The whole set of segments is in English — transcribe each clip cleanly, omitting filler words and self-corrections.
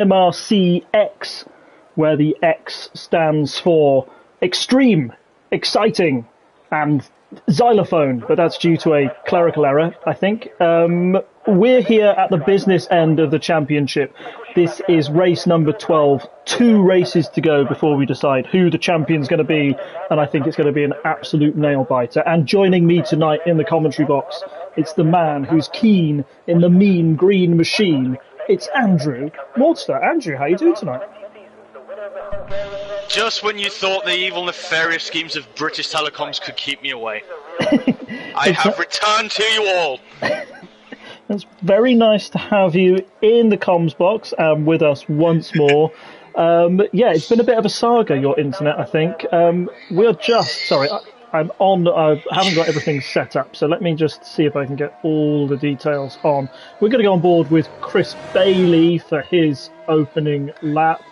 MRCX, where the X stands for extreme, exciting, and xylophone, but that's due to a clerical error, I think. We're here at the business end of the championship. This is race number 12. 2 races to go before we decide who the champion's going to be, and I think it's going to be an absolute nail-biter. And joining me tonight in the commentary box, it's the man who's keen in the mean green machine. It's Andrew Maudster. Andrew, how are you doing tonight? Just when you thought the evil, nefarious schemes of British telecoms could keep me away, I have returned to you all. It's very nice to have you in the comms box and with us once more. Yeah, it's been a bit of a saga, your internet, I think. We're just... Sorry, I haven't got everything set up, so let me just see if I can get all the details on. We're going to go on board with Chris Bailey for his opening lap.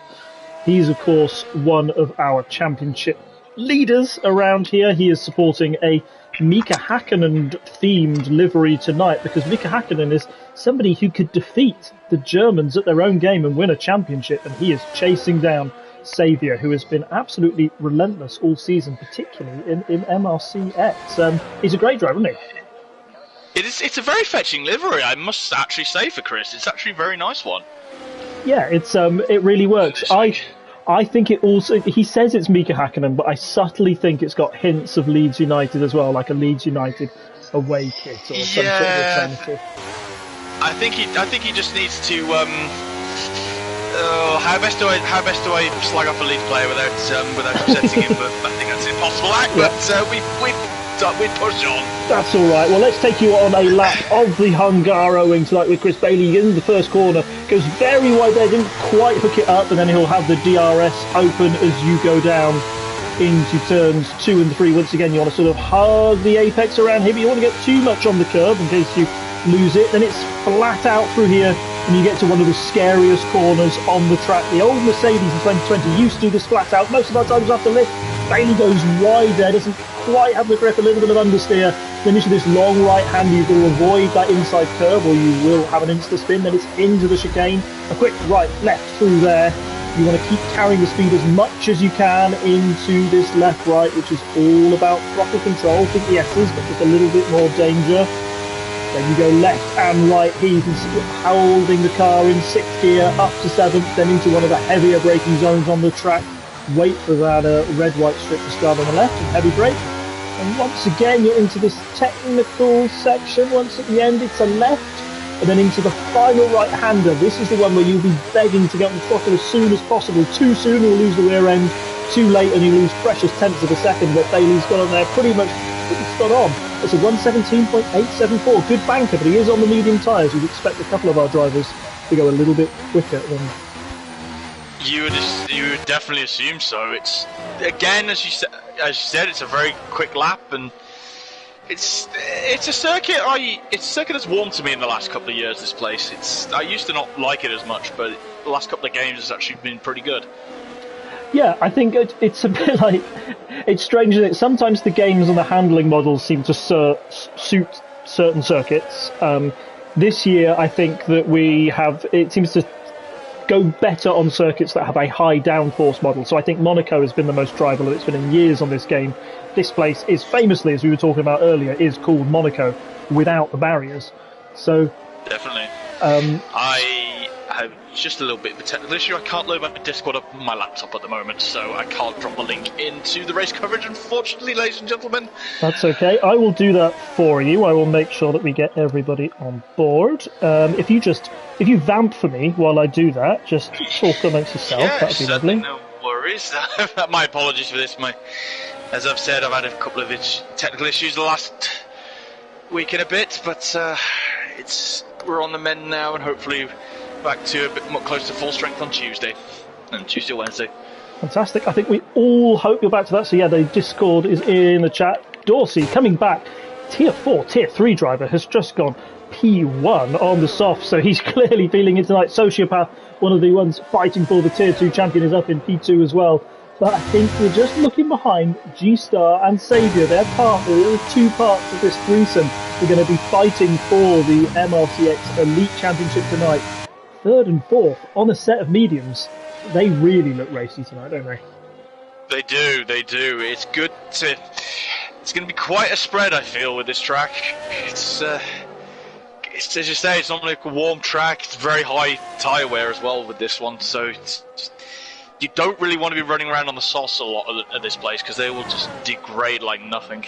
He's, of course, one of our championship leaders around here. He is supporting a Mika Hakkinen-themed livery tonight because Mika Hakkinen is somebody who could defeat the Germans at their own game and win a championship, and he is chasing down Saviour, who has been absolutely relentless all season, particularly in MRCX. He's a great driver, isn't he? It's a very fetching livery, I must actually say, for Chris. It's actually a very nice one. Yeah, it really works. I think it also... He says it's Mika Hakkinen, but I subtly think it's got hints of Leeds United as well, like a Leeds United away kit or some sort of alternative. I think he just needs to... how best do I slag off a Leeds player without upsetting him? But I think that's an impossible act. Yeah. But we push on. That's all right. Well, let's take you on a lap of the Hungaroring tonight with Chris Bailey in the first corner. Goes very wide there, didn't quite hook it up, and then he'll have the DRS open as you go down into turns 2 and 3. Once again, you want to sort of hug the apex around here, but you want to get too much on the curb in case you lose it. Then it's flat out through here, and you get to one of the scariest corners on the track. The old Mercedes in 2020 used to do this flat out. Most of our times after lift, Bailey goes wide there, doesn't quite have the grip, a little bit of understeer. Then into this long right hand, you've got to avoid that inside curve or you will have an insta spin. Then it's into the chicane, a quick right, left through there. You want to keep carrying the speed as much as you can into this left right, which is all about throttle control. Think the S's, but just a little bit more danger. Then you go left and right here, you can see it holding the car in 6th gear up to 7th, then into one of the heavier braking zones on the track. Wait for that red-white strip to start on the left and heavy brake. And once again, you're into this technical section. Once at the end, it's a left, and then into the final right-hander. This is the one where you'll be begging to get on the throttle as soon as possible. Too soon, you'll lose the rear end. Too late, and you lose precious tenths of a second. But Bailey's got on there pretty spot on. It's a 1:17.874. Good banker, but he is on the medium tyres. You'd expect a couple of our drivers to go a little bit quicker than... You would definitely assume so. It's, again, as you said, it's a very quick lap, and it's a circuit. It's a circuit that's warmed to me in the last couple of years. This place. I used to not like it as much, but the last couple of games has actually been pretty good. Yeah, I think it's a bit like, it's strange that sometimes the games and the handling models seem to suit certain circuits. This year, I think that it seems to go better on circuits that have a high downforce model. So I think Monaco has been the most drivable it's been in years on this game. This place is famously, as we were talking about earlier, is called Monaco without the barriers. So definitely. I have just a little bit of a technical issue. I can't load my Discord up on my laptop at the moment, so I can't drop a link into the race coverage, unfortunately, ladies and gentlemen. That's okay. I will do that for you. I will make sure that we get everybody on board. If you vamp for me while I do that, just talk amongst yourself. Yeah, that'd be lovely. No worries. My apologies for this. As I've said, I've had a couple of technical issues the last week and a bit, but we're on the mend now, and hopefully back to a bit more close to full strength on Tuesday or Wednesday. Fantastic. I think we all hope you're back to that. So yeah, the Discord is in the chat. Dorsey coming back. Tier 4, Tier 3 driver has just gone P1 on the soft, so he's clearly feeling it tonight. Sociopath, one of the ones fighting for the Tier 2 champion, is up in P2 as well. But I think we're just looking behind G-Star and Saviour. They're two parts of this threesome. We're going to be fighting for the MRCX Elite Championship tonight. third and fourth on a set of mediums. They really look racy tonight, don't they? They do. It's good to... It's going to be quite a spread, I feel, with this track. It's as you say, it's not like a warm track. It's very high tyre wear as well with this one, so you don't really want to be running around on the sauce a lot at this place because they will just degrade like nothing.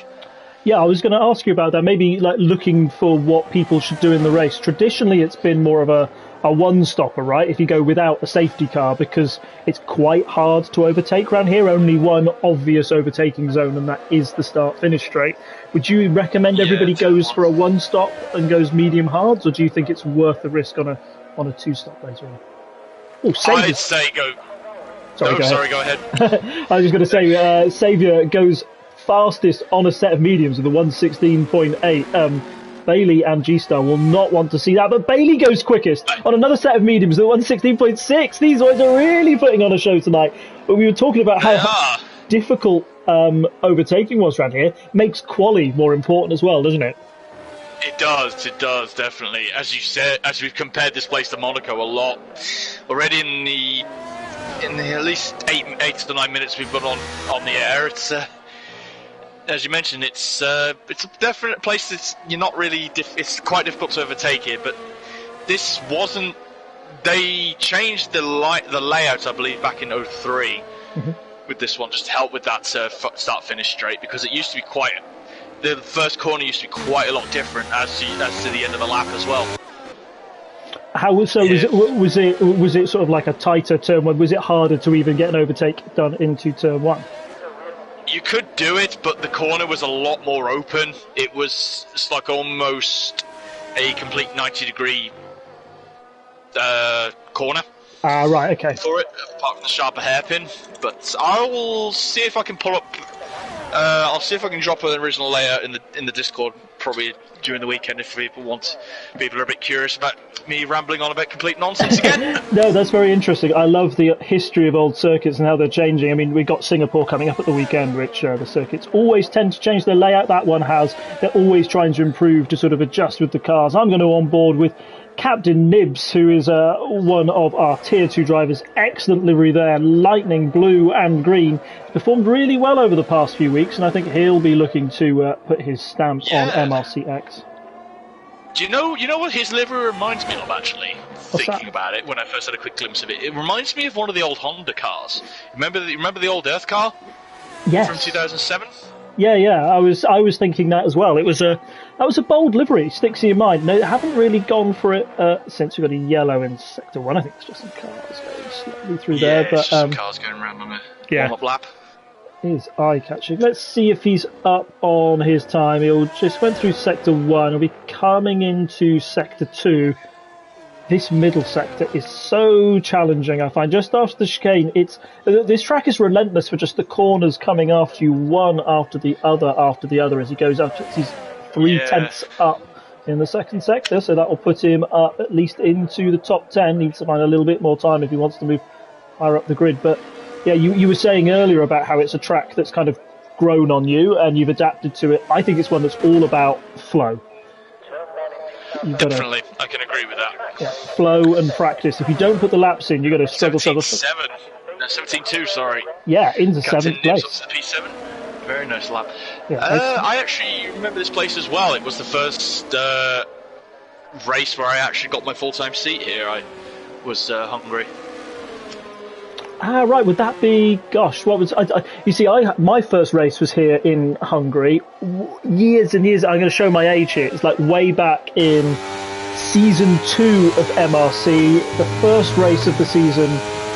Yeah, I was going to ask you about that. Maybe like looking for what people should do in the race. Traditionally, it's been more of a one-stopper, right? If you go without a safety car, because it's quite hard to overtake around here. Only one obvious overtaking zone, and that is the start-finish straight. Would you recommend everybody goes for a one-stop and goes medium hards, or do you think it's worth the risk on a two-stop later on? Oh, I'd say go. Sorry, go ahead. I was just going to say, Saviour goes fastest on a set of mediums with a 1:16.8. Bailey and G-Star will not want to see that, but Bailey goes quickest on another set of mediums at 1:16.6. These boys are really putting on a show tonight. But we were talking about how difficult overtaking was around here. Makes quali more important as well, doesn't it? It does, definitely. As you said, as we've compared this place to Monaco a lot, already in the at least 8 to 9 minutes we've got on the air, it's as you mentioned, it's a definite place that's you're not really. It's quite difficult to overtake here, but this wasn't. They changed the layout, I believe, back in 03 with this one, just to help with that start-finish straight, because it used to be quite. The first corner used to be quite a lot different as to the end of the lap as well. How so? Yeah. Was it sort of like a tighter turn one? Was it harder to even get an overtake done into turn one? You could do it, but the corner was a lot more open. It's like almost a complete 90-degree corner. Right, okay. For it, apart from the sharper hairpin. But I will see if I can pull up. I'll see if I can drop an original layout in the Discord probably during the weekend if people are a bit curious about me rambling on about complete nonsense again. No, that's very interesting. I love the history of old circuits and how they're changing. I mean, we got Singapore coming up at the weekend, which the circuits always tend to change their layout. That one has. They're always trying to improve to sort of adjust with the cars. I'm going to on board with Captain Nibs, who is one of our Tier 2 drivers. Excellent livery there, lightning blue and green. Performed really well over the past few weeks, and I think he'll be looking to put his stamp on MRCX. Do you know what his livery reminds me of, actually? Thinking about it, when I first had a quick glimpse of it, it reminds me of one of the old Honda cars. Remember the old Earth car? Yes. From 2007? Yeah. I was thinking that as well. That was a bold livery. Sticks in your mind. No, haven't really gone for it since we got a yellow in Sector 1. I think it's just some cars going slightly through there. But it's just some cars going around on a warm-up lap. Is eye-catching. Let's see if he's up on his time. He'll just went through Sector 1. He'll be coming into Sector 2. This middle sector is so challenging, I find. Just after the chicane, this track is relentless for just the corners coming after you, one after the other as he goes up. He's 3/10 up in the second sector, so that will put him up at least into the top 10. Needs to find a little bit more time if he wants to move higher up the grid. But yeah, you were saying earlier about how it's a track that's kind of grown on you and you've adapted to it. I think it's one that's all about flow. Definitely, I can agree with that. Yeah, flow and practice. If you don't put the laps in, you're going to struggle. 17.2, sorry. Yeah, into Captain 7th place. Up to the P7. Very nice lap. Yeah, I actually remember this place as well. It was the first race where I actually got my full-time seat here. I was Hungary. Right, would that be, gosh, what was, you see, my first race was here in Hungary, years and years, I'm going to show my age here, it's like way back in season 2 of MRC. The first race of the season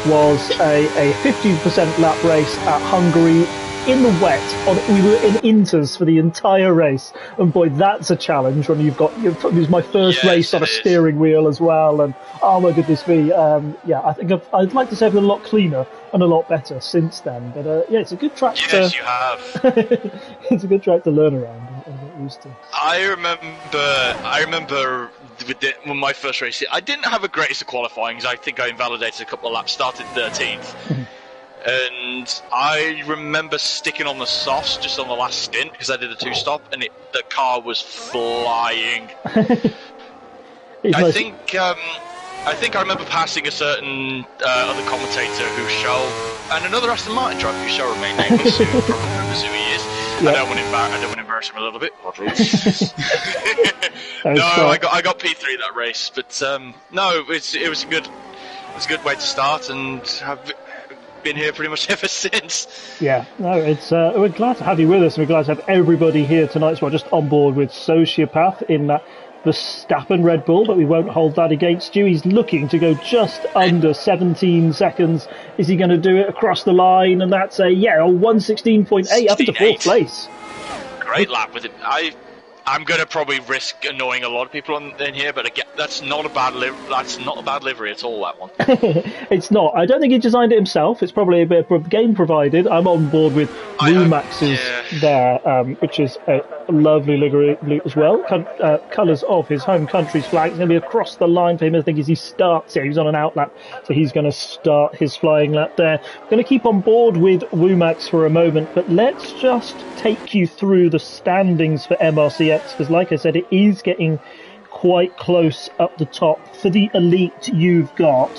was a 50% lap race at Hungary in the wet. We were in inters for the entire race, and boy, that's a challenge when it was my first race on a steering wheel as well, and oh my goodness me, I think I'd like to say I've been a lot cleaner and a lot better since then, but it's a good track you have. It's a good track to learn around and get used to. I remember when my first race, I didn't have a greatest of qualifying, I think I invalidated a couple of laps, started 13th. And I remember sticking on the softs just on the last stint because I did a 2-stop, and the car was flying. I think I think I remember passing a certain other commentator who shall, and another Aston Martin driver who shall remain nameless, who probably remembers who he is. Yep. I don't want to embarrass him a little bit. No, I got P3 that race, but no, it was a good way to start, and I've been here pretty much ever since. Yeah, no, it's we're glad to have you with us, and we're glad to have everybody here tonight as well, just on board with Sociopath in that Verstappen Red Bull, but we won't hold that against you. He's looking to go just under 17 seconds. Is he going to do it across the line? And that's a 1:16.8 up into fourth place. Great lap with it. I'm going to probably risk annoying a lot of people in here, but again, that's not a bad livery at all, that one. It's not. I don't think he designed it himself. It's probably a bit of game provided. I'm on board with Rumax's there, which is a lovely livery as well. Colours of his home country's flag. It's going to be across the line for him, I think, as he starts here. He's on an out lap, so he's going to start his flying lap there. I'm going to keep on board with Rumax for a moment, but let's just take you through the standings for MRCX, because like I said, it is getting quite close up the top. For the elite, you've got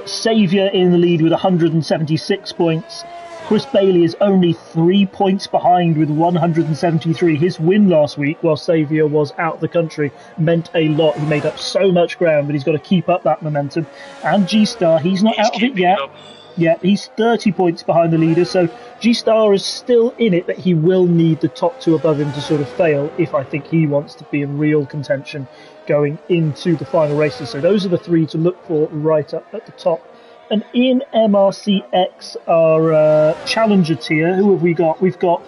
Saviour in the lead with 176 points. Chris Bailey is only 3 points behind with 173. His win last week, while Saviour was out of the country, meant a lot. He made up so much ground, but he's got to keep up that momentum. And G-Star, he's not out of it yet. Yeah, he's 30 points behind the leader, so G-Star is still in it, but he will need the top two above him to sort of fail if I think he wants to be in real contention going into the final races. So those are the three to look for right up at the top. And in MRCX, our challenger tier, who have we got? We've got,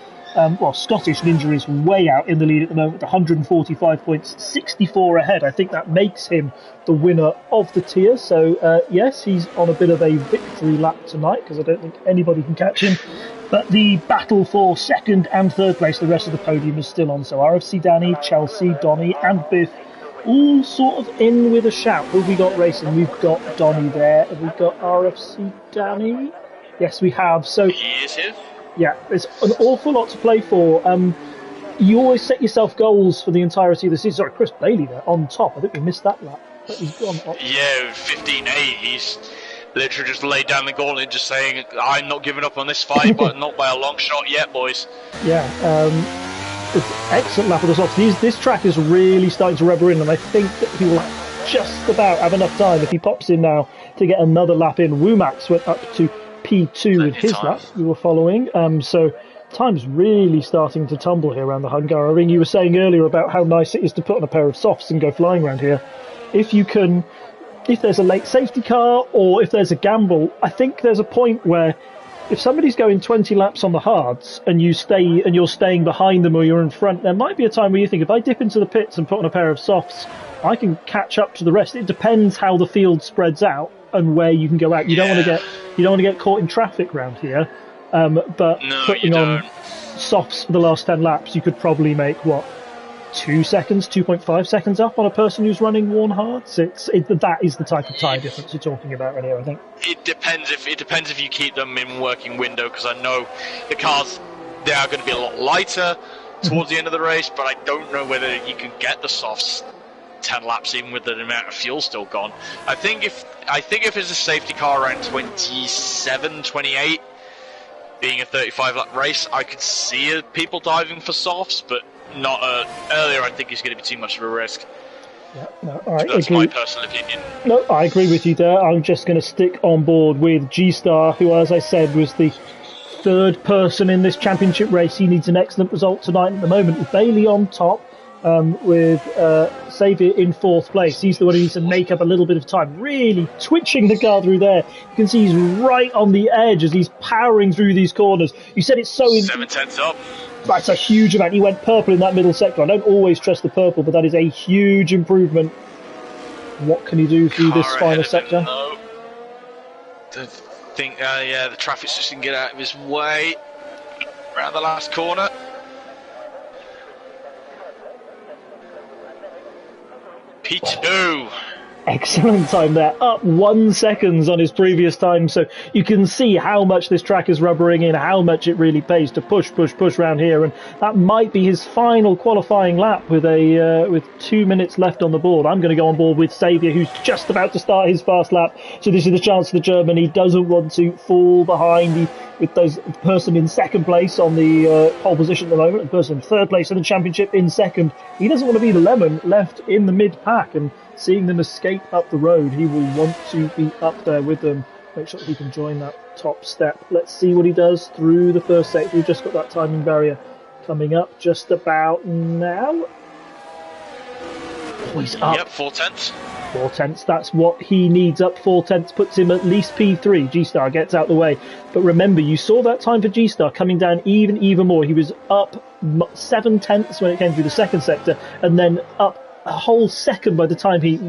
Scottish Ninja is way out in the lead at the moment, 145 points, 64 ahead. I think that makes him the winner of the tier. So, yes, he's on a bit of a victory lap tonight, because I don't think anybody can catch him. But the battle for second and third place, the rest of the podium is still on. So RFC Danny, Chelsea, Donny and Biff, all sort of in with a shout. Who have we got racing? We've got Donny there. Have we got RFC Danny? Yes, we have. So he is here. Yeah, there's an awful lot to play for. You always set yourself goals for the entirety of the season. Sorry, Chris Bailey there on top. I think we missed that lap. But he's gone up. Yeah, 15.8. He's literally just laid down the gauntlet, just saying, "I'm not giving up on this fight, but not by a long shot yet, boys." Yeah. It's an excellent lap of the softs. This track is really starting to rubber in, and I think that he will just about have enough time if he pops in now to get another lap in. Wumax went up to P2 with his lap we were following. So time's really starting to tumble here around the Hungaroring. You were saying earlier about how nice it is to put on a pair of softs and go flying around here. If there's a late safety car or if there's a gamble, I think there's a point where if somebody's going 20 laps on the hards and you're staying behind them or you're in front, there might be a time where you think, if I dip into the pits and put on a pair of softs, I can catch up to the rest. It depends how the field spreads out and where you can go out. You don't want to get caught in traffic around here. But putting on softs for the last 10 laps, you could probably make 2.5 seconds up on a person who's running worn hards. That is the type of tyre difference you're talking about right here, I think. It depends if you keep them in working window, because I know the cars, they are going to be a lot lighter towards the end of the race, but I don't know whether you can get the softs 10 laps even with the amount of fuel still gone. I think if it's a safety car around 27, 28, being a 35 lap race, I could see people diving for softs, but not earlier. I think it's going to be too much of a risk. Yeah, no, I that's agree. My personal opinion. No, I agree with you there. I'm just going to stick on board with G-Star, who, as I said, was the third person in this championship race. He needs an excellent result tonight. At the moment, with Bailey on top, with Saviour in fourth place. He's the one who needs to make up a little bit of time. Really twitching the car through there. You can see he's right on the edge as he's powering through these corners. You said it's so... 7/10 up. That's a huge amount. He went purple in that middle sector. I don't always trust the purple, but that is a huge improvement. What can he do through this final sector? The traffic's just going to get out of his way around the last corner. P2. Excellent time there, up 1 second on his previous time, so you can see how much this track is rubbering in, how much it really pays to push around here, and that might be his final qualifying lap with 2 minutes left on the board. I'm going to go on board with Xavier, who's just about to start his fast lap, so this is the chance for the German. He doesn't want to fall behind with the person in second place on the pole position at the moment, and the person in third place in the championship in second. He doesn't want to be the lemon left in the mid-pack, and seeing them escape up the road, he will want to be up there with them, make sure that he can join that top step. Let's see what he does through the first sector. We've just got that timing barrier coming up just about now. Oh, he's up. Yep, 4/10. 4/10, that's what he needs. Up 4/10 puts him at least P3. G-Star gets out the way. But remember, you saw that time for G-Star coming down even more. He was up 7/10 when it came through the second sector, and then up a whole second by the time he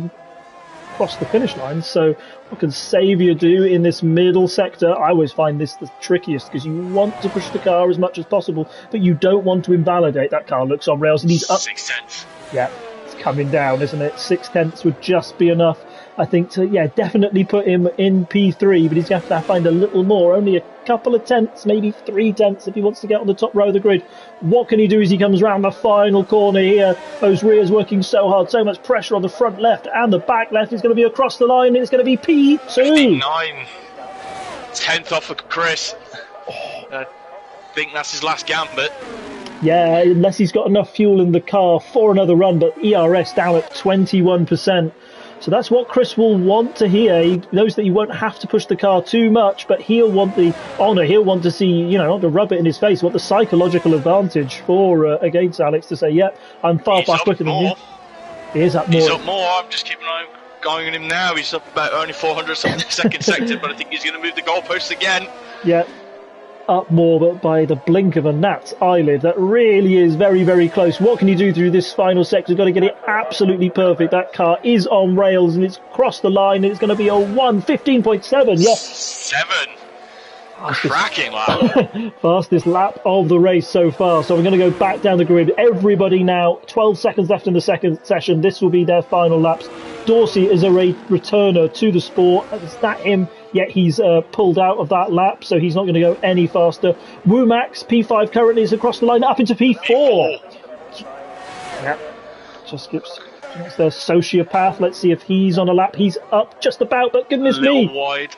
crossed the finish line. So what can Xavier do in this middle sector? I always find this the trickiest, because you want to push the car as much as possible, but you don't want to invalidate. That car looks on rails, and he's up 6/10. Yeah, it's coming down, isn't it? 6/10 would just be enough, I think, to definitely put him in P3, but he's going to have to find a little more, only a couple of tenths, maybe 3/10 if he wants to get on the top row of the grid. What can he do as he comes round the final corner here? Those rears working so hard, so much pressure on the front left and the back left. Is going to be across the line, and it's going to be P2. 59. 10th off of Chris. I think that's his last gambit. Yeah, unless he's got enough fuel in the car for another run, but ERS down at 21%. So that's what Chris will want to hear. He knows that he won't have to push the car too much, but he'll want the honour. He'll want to see, not to rub it in his face, want the psychological advantage for against Alex to say, yep, I'm far quicker than you. He is up more. He's up more. I'm just keeping an eye going on him now. He's up about only 400 something in the second sector, but I think he's going to move the goalposts again. Yeah. Up more, but by the blink of a gnat's eyelid. That really is very close. What can you do through this final sector? You've got to get it absolutely perfect. That car is on rails, and it's crossed the line, and it's going to be a 1:15.7. Yeah, 7. Cracking lap. Fastest lap of the race so far. So we're going to go back down the grid. Everybody now, 12 seconds left in the second session. This will be their final laps. Dorsey is a returner to the sport. Is that him? Yet he's pulled out of that lap, so he's not going to go any faster. Womax, P5 currently is across the line, up into P4. Yeah, just skips their sociopath. Let's see if he's on a lap. He's up just about, but goodness me. A little wide.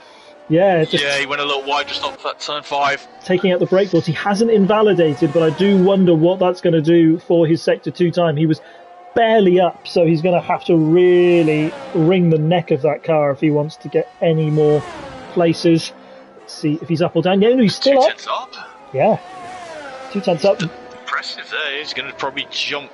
Yeah, he went a little wide just off that turn 5. Taking out the brake boards. He hasn't invalidated, but I do wonder what that's going to do for his Sector 2 time. He was barely up, so he's going to have to really wring the neck of that car if he wants to get any more places. Let's see if he's up or down. Yeah, no, he's still up. 2/10 up. Yeah, 2/10 up. Impressive there. He's going to probably jump.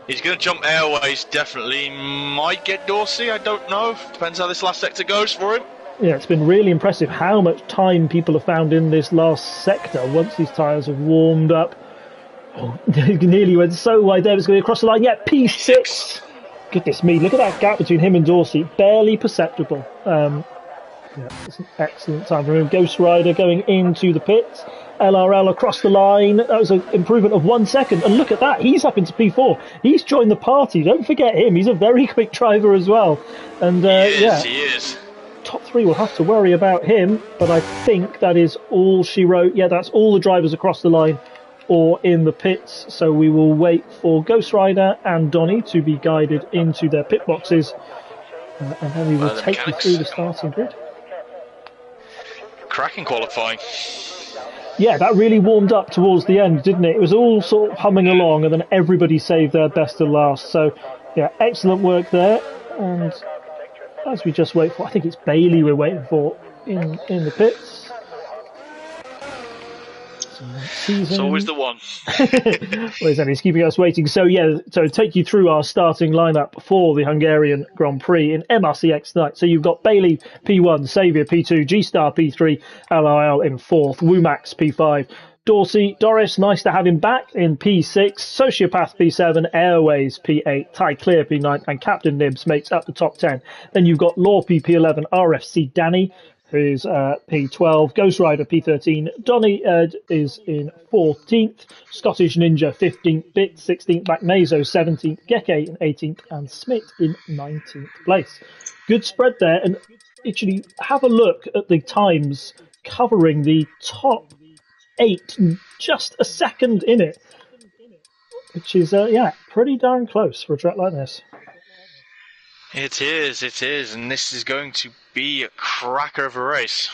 He's going to jump airways, definitely. Might get Dorsey, I don't know. Depends how this last sector goes for him. Yeah, it's been really impressive how much time people have found in this last sector once these tyres have warmed up. Oh, he nearly went so wide there. It's going to be across the line. Yeah, P6. Goodness me, look at that gap between him and Dorsey. Barely perceptible. Yeah, it's an excellent time for him. Ghost Rider going into the pits. LRL across the line. That was an improvement of 1 second. And look at that. He's up into P4. He's joined the party. Don't forget him. He's a very quick driver as well. And he is. Top 3 will have to worry about him, but I think that is all she wrote. Yeah, that's all the drivers across the line or in the pits. So we will wait for Ghost Rider and Donny to be guided into their pit boxes, and then we will take you through the starting grid. Cracking qualifying. Yeah, that really warmed up towards the end, didn't it? It was all sort of humming along, and then everybody saved their best to last. So, yeah, excellent work there. And as we just wait for, I think it's Bailey we're waiting for in the pits. It's always the one. Well, he's keeping us waiting. So take you through our starting lineup for the Hungarian Grand Prix in MRCX tonight. So you've got Bailey P1, Xavier P2, G-Star P3, LIL in 4th, Womax P5, Doris, nice to have him back in P6, Sociopath P7, Airways P8, Ty Clear P9, and Captain Nibs makes up the top 10. Then you've got Law P11, RFC Danny, is P12, Ghost Rider P13, Donny Ed is in 14th, Scottish Ninja 15th, Bit 16th, Macnazo 17th, Geke in 18th, and Smith in 19th place. Good spread there, and actually have a look at the times covering the top 8, just a second in it, which is, pretty darn close for a track like this. It is, and this is going to be a cracker of a race.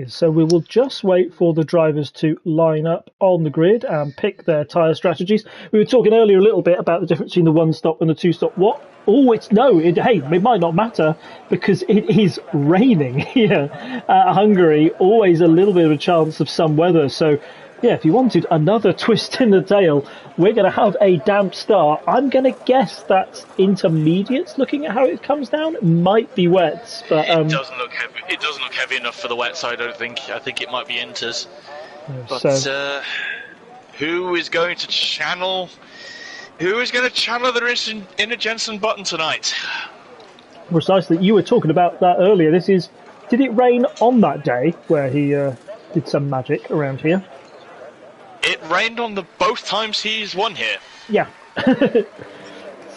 So we will just wait for the drivers to line up on the grid and pick their tyre strategies. We were talking earlier a little bit about the difference between the one-stop and the two-stop. It might not matter because it is raining here at Hungary. Always a little bit of a chance of some weather. So, yeah, if you wanted another twist in the tail, we're going to have a damp start. I'm going to guess that's intermediates. Looking at how it comes down, might be wets, but it doesn't look heavy. It doesn't look heavy enough for the wet side. I don't think. I think it might be inters. But who is going to channel? Who is going to channel the inner Jensen button tonight? Precisely. You were talking about that earlier. Did it rain on that day where he did some magic around here? It rained on both times he's won here. Yeah.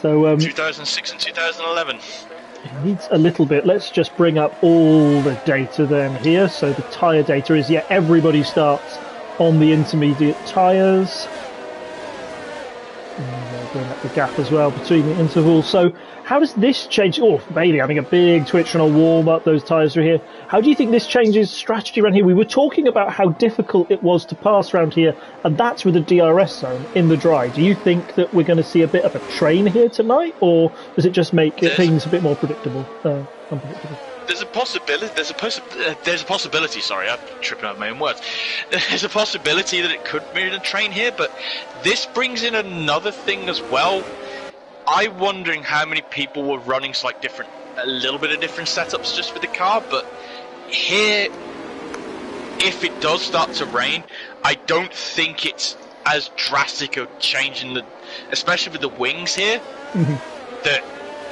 So 2006 and 2011. It needs a little bit. Let's just bring up all the data then here. So the tyre data is, everybody starts on the intermediate tyres. Bring up the gap as well between the intervals. So how does this change? Oh, Bailey having a big twitch and a warm up. Those tyres are here. How do you think this changes strategy around here? We were talking about how difficult it was to pass around here, and that's with the DRS zone in the dry. Do you think that we're going to see a bit of a train here tonight, or does it just make things a bit more unpredictable? There's a possibility. There's a possibility. Sorry, I'm tripping over my own words. There's a possibility that it could be a train here, but this brings in another thing as well. I'm wondering how many people were running a little bit of different setups just for the car. But here, if it does start to rain, I don't think it's as drastic a change especially with the wings here, that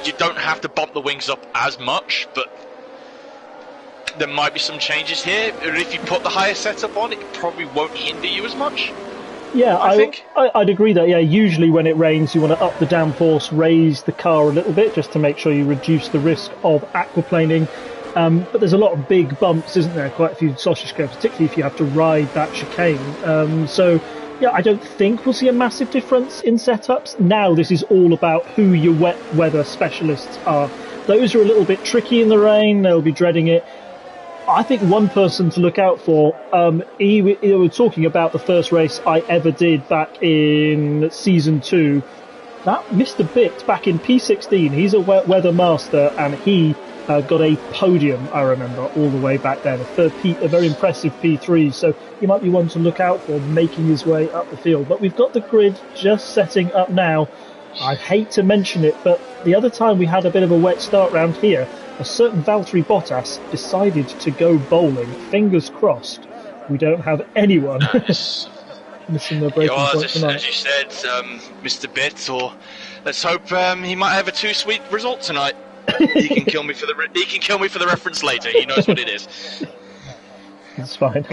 you don't have to bump the wings up as much, but there might be some changes here. And if you put the higher setup on, it probably won't hinder you as much. Yeah, I think. I'd agree that, usually when it rains, you want to up the downforce, raise the car a little bit, just to make sure you reduce the risk of aquaplaning. But there's a lot of big bumps, isn't there? Quite a few sausage curves, particularly if you have to ride that chicane. I don't think we'll see a massive difference in setups. Now this is all about who your wet weather specialists are. Those are a little bit tricky in the rain. They'll be dreading it. I think one person to look out for, we were talking about the first race I ever did back in Season 2. That Mr. Bit back in P16, he's a wet weather master, and he got a podium, I remember, all the way back then. A very impressive P3, so he might be one to look out for, making his way up the field. But we've got the grid just setting up now. I hate to mention it, but the other time we had a bit of a wet start round here, a certain Valtteri Bottas decided to go bowling. Fingers crossed we don't have anyone missing their breaking point tonight. As you said, Mr. Bit, or let's hope he might have a too sweet result tonight. He can kill me for the reference later. He knows what it is. That's fine.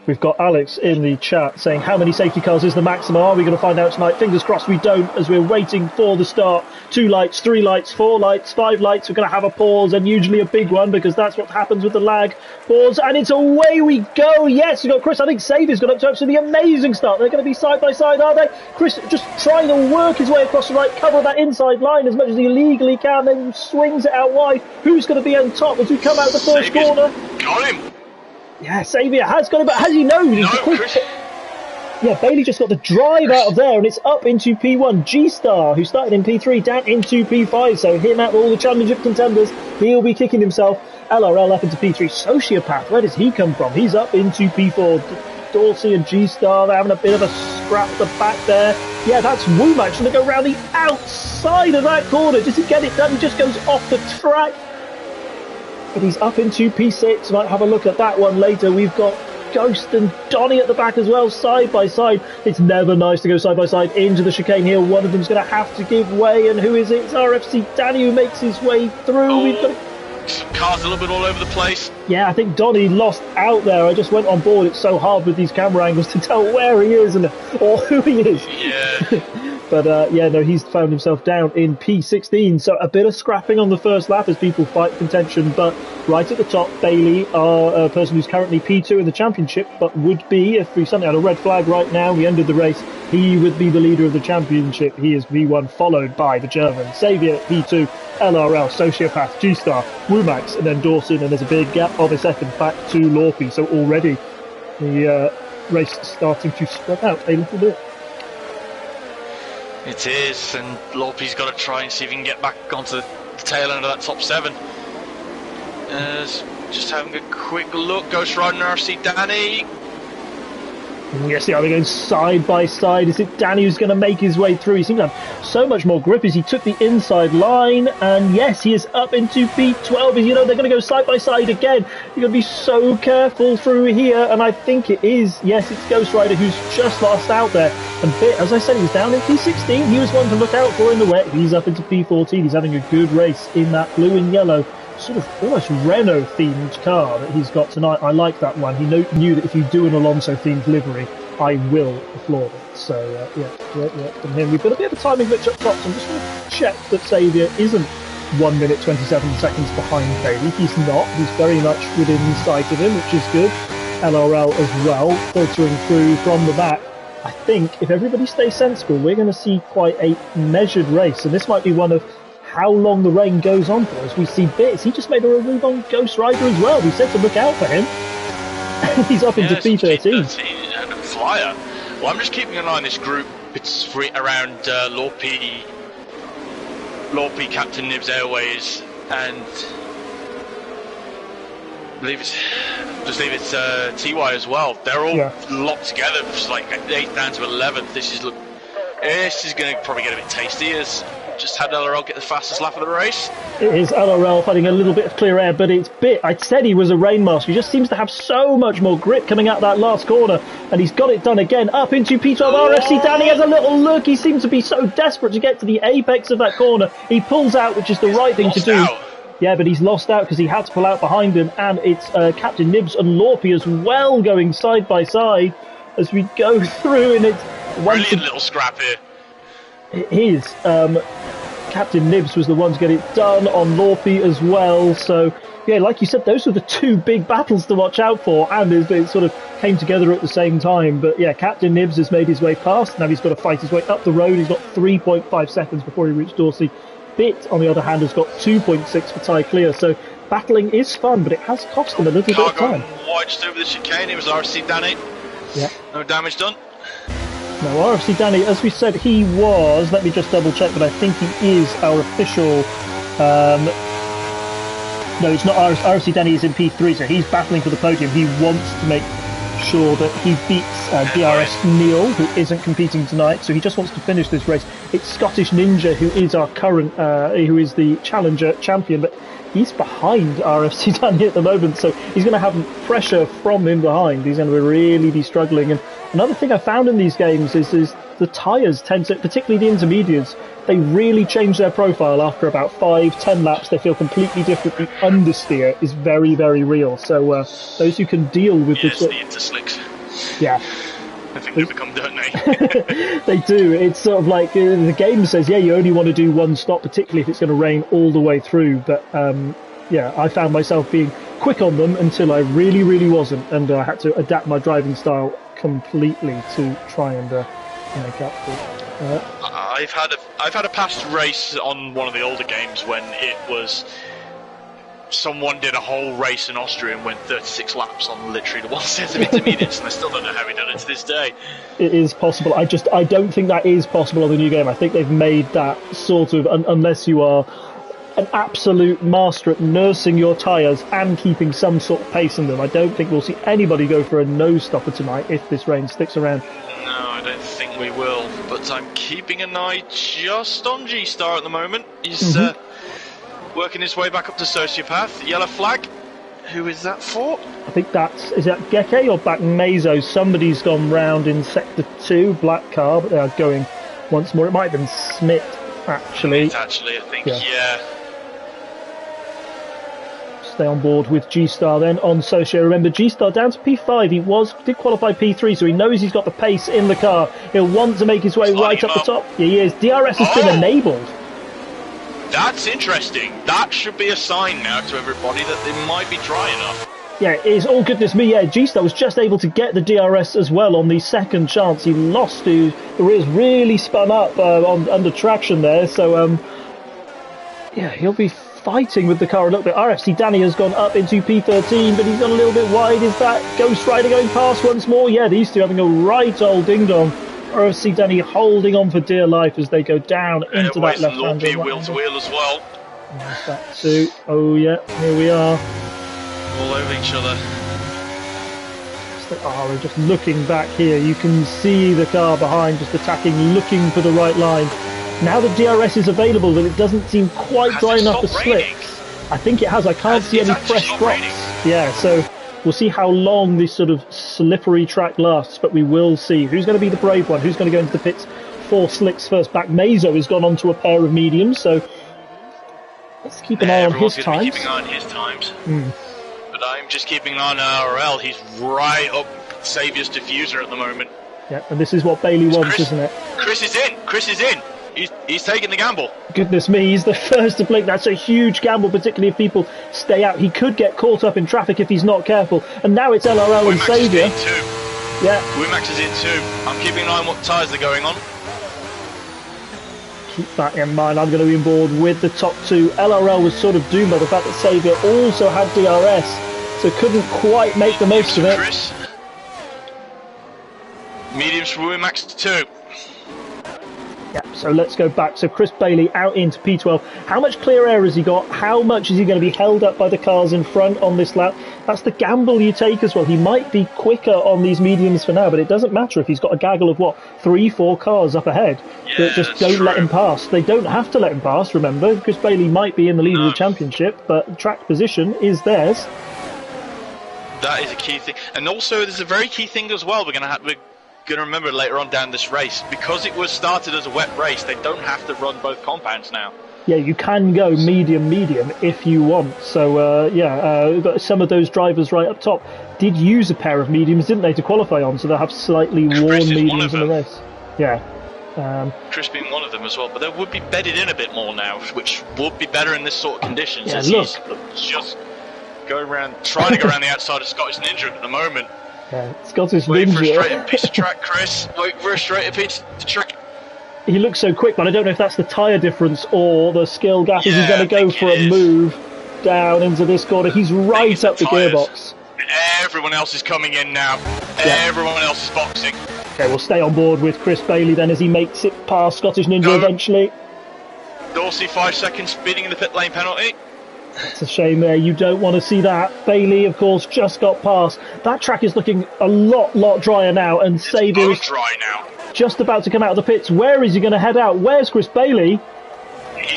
We've got Alex in the chat saying, how many safety cars is the maximum? Are we going to find out tonight? Fingers crossed we don't, as we're waiting for the start. 2 lights, 3 lights, 4 lights, 5 lights. We're going to have a pause, and usually a big one, because that's what happens with the lag. Pause, and it's away we go. Yes, we've got Chris. I think Saviour's got up to absolutely amazing start. They're going to be side by side, are they? Chris just trying to work his way across the right, cover that inside line as much as he legally can, then swings it out wide. Who's going to be on top as we come out the first corner? Got him. Yeah, Saviour has got it, but has he known? No, Chris. Yeah, Bailey just got the drive out of there, and it's up into P1. G-Star, who started in P3, down into P5, so him out of all the championship contenders, he'll be kicking himself. LRL up into P3. Sociopath, where does he come from? He's up into P4. Dorsey and G-Star, they're having a bit of a scrap at the back there. Yeah, that's Womack trying to go around the outside of that corner. Does he get it done? He just goes off the track. But he's up into P6. Might have a look at that one later. We've got Ghost and Donny at the back as well, side by side. It's never nice to go side by side into the chicane here. One of them's going to have to give way, and who is it? It's RFC Danny who makes his way through. We've got Cars a little bit all over the place. Yeah, I think Donny lost out there. I just went on board. It's so hard with these camera angles to tell where he is or who he is. Yeah. But yeah, no, he's found himself down in P16. So a bit of scrapping on the first lap as people fight contention. But right at the top, Bailey, a person who's currently P2 in the championship, but would be, if we suddenly had a red flag right now, we ended the race, he would be the leader of the championship. He is V1, followed by the German Xavier, P2, LRL, Sociopath, G-Star, Wumax, and then Dawson. And there's a big gap of a second back to Lorpy. So already the race is starting to spread out a little bit. It is, and Lorpy's got to try and see if he can get back onto the tail end of that top 7. Just having a quick look, Ghost Rider and RC Danny. Yes, they are going side by side. Is it Danny who's going to make his way through? He seems to have so much more grip as he took the inside line. And yes, he is up into P12. As you know, they're going to go side by side again. You've got to be so careful through here. And I think it is, yes, it's Ghost Rider who's just lost out there. And Bit, as I said, he was down in P16. He was one to look out for in the wet. He's up into P14. He's having a good race in that blue and yellow, sort of almost Renault-themed car that he's got tonight. I like that one. He knew that if you do an Alonso-themed livery, I will applaud it. So, yeah, from him. We've got a bit of a timing glitch up top, so I'm just going to check that Xavier isn't 1 minute 27 seconds behind Bailey. He's not. He's very much within sight of him, which is good. LRL as well, filtering through from the back. I think if everybody stays sensible, we're going to see quite a measured race, and this might be one of how long the rain goes on for. As we see Bits, he just made a remove on Ghost Rider as well. We said to look out for him. He's up into P13. And a flyer. Well, I'm just keeping an eye on this group. It's around Lorpy, Captain Nibs Airways, and I believe it's TY as well. They're all locked together, just like 8th down to 11th. This is going to probably get a bit tasty as just had LRL get the fastest lap of the race. It is LRL fighting a little bit of clear air, but it's Bit. I said he was a rainmaster. He just seems to have so much more grip coming out that last corner, and he's got it done again. Up into P12. RFC Danny has a little look. He seems to be so desperate to get to the apex of that corner. He pulls out, which is the right thing to do. Yeah, but he's lost out because he had to pull out behind him, and it's Captain Nibs and Lorpy as well going side by side as we go through, and it's brilliant little scrap here. It is. Captain Nibs was the one to get it done on Lorpy as well. So, yeah, like you said, those were the two big battles to watch out for, and it sort of came together at the same time. But yeah, Captain Nibs has made his way past. Now he's got to fight his way up the road. He's got 3.5 seconds before he reached Dorsey. Bit, on the other hand, has got 2.6 for tie clear. So battling is fun, but it has cost him a little bit of time. Wide just over the chicane. It was RC Danny. Yeah. No damage done. No, RFC Danny, as we said, he was, let me just double check, but I think he is our official, no, it's not RFC Danny, is in P3, so he's battling for the podium. He wants to make sure that he beats DRS Neil, who isn't competing tonight, so he just wants to finish this race. It's Scottish Ninja, who is our current, who is the Challenger champion, but he's behind RFC Danny at the moment, so he's going to have pressure from him behind. He's going to really be struggling. And another thing I found in these games is the tyres tend to, particularly the intermediates, they really change their profile after about 5-10 laps. They feel completely different. The understeer is very, very real. So those who can deal with the interslicks. Yeah. I think they become, don't they? They do. It's sort of like the game says, yeah, you only want to do one stop, particularly if it's going to rain all the way through. But yeah, I found myself being quick on them until I really, really wasn't, and I had to adapt my driving style completely to try and make up for it. I've had a past race on one of the older games when it was. Someone did a whole race in Austria and went 36 laps on literally the one set of intermediates, and I still don't know how he done it to this day. It is possible. I don't think that is possible on the new game. I think they've made that sort of, unless you are an absolute master at nursing your tyres and keeping some sort of pace in them. I don't think we'll see anybody go for a nose stopper tonight if this rain sticks around. No, I don't think we will, but I'm keeping an eye just on G-Star at the moment. He's working his way back up to Sociopath. Yellow flag. Who is that for? I think is that Geke or back Mazo? Somebody's gone round in sector 2, black car, but they are going once more. It might have been Smith, actually. I think, yeah. Stay on board with G-Star then on Socio. Remember, G-Star down to P5. He did qualify P3, so he knows he's got the pace in the car. He'll want to make his way right up the top. Yeah, he is. DRS has been enabled. That's interesting. That should be a sign now to everybody that they might be dry enough. Yeah, it is. Oh, goodness me, yeah. G-Star was just able to get the DRS as well on the second chance. He lost to the rears, really spun up under traction there, so yeah, he'll be fighting with the car a little bit. RFC Danny has gone up into P13, but he's gone a little bit wide. Is that Ghost Rider going past once more? Yeah, these two having a right old ding-dong. RFC Danny holding on for dear life as they go down into that left-hand wheel to wheel as well. There's that too. Oh yeah, here we are. All over each other. We're just looking back here. You can see the car behind just attacking, looking for the right line. Now the DRS is available, but it doesn't seem quite dry enough for slicks. I think it has. I can't see any fresh drops. Yeah, so we'll see how long this sort of slippery track lasts, but we will see. Who's going to be the brave one? Who's going to go into the pits for slicks first? Back Mazo has gone on to a pair of mediums, so let's keep an eye on his times. Keeping an eye on his times. But I'm just keeping an eye on RL. He's right up Saviour's diffuser at the moment. Yeah, and this is what Bailey wants, isn't it? Chris is in. Chris is in. He's taking the gamble. Goodness me, he's the first to blink. That's a huge gamble, particularly if people stay out. He could get caught up in traffic if he's not careful. And now it's LRL and Saviour. Yeah. Wimax is in too. I'm keeping an eye on what tyres are going on. Keep that in mind. I'm going to be on board with the top two. LRL was sort of doomed by the fact that Saviour also had DRS, so couldn't quite make the most of it. Chris. Mediums for Wimax too. Yeah, so let's go back. So Chris Bailey out into P12. How much clear air has he got? How much is he going to be held up by the cars in front on this lap? That's the gamble you take as well. He might be quicker on these mediums for now, but it doesn't matter if he's got a gaggle of, 3-4 cars up ahead that just don't let him pass. They don't have to let him pass, remember. Chris Bailey might be in the lead of the championship, but track position is theirs. That is a key thing. And also, there's a very key thing as well. We're going to remember later on down this race, because it was started as a wet race, they don't have to run both compounds now. Yeah, you can go medium if you want. So but some of those drivers right up top did use a pair of mediums, didn't they, to qualify on, so they'll have slightly worn mediums in the race. Yeah. Chris being one of them as well, but they would be bedded in a bit more now, which would be better in this sort of conditions. Yeah, he's just trying to go around the outside of Scottish Ninja at the moment. Yeah, Scottish Wait Ninja. for a straight piece of track, Chris. Wait for a straight piece of track. He looks so quick, but I don't know if that's the tyre difference or the skill gap. He's going to go for a move down into this corner. He's right up the gearbox. Everyone else is coming in now. Yeah. Everyone else is boxing. Okay, we'll stay on board with Chris Bailey then as he makes it past Scottish Ninja eventually. Dorsey 5 seconds speeding in the pit lane penalty. It's a shame there. You don't want to see that. Bailey, of course, just got past. That track is looking a lot drier now, and Saviour is dry now. Just about to come out of the pits. Where is he going to head out? Where's Chris Bailey?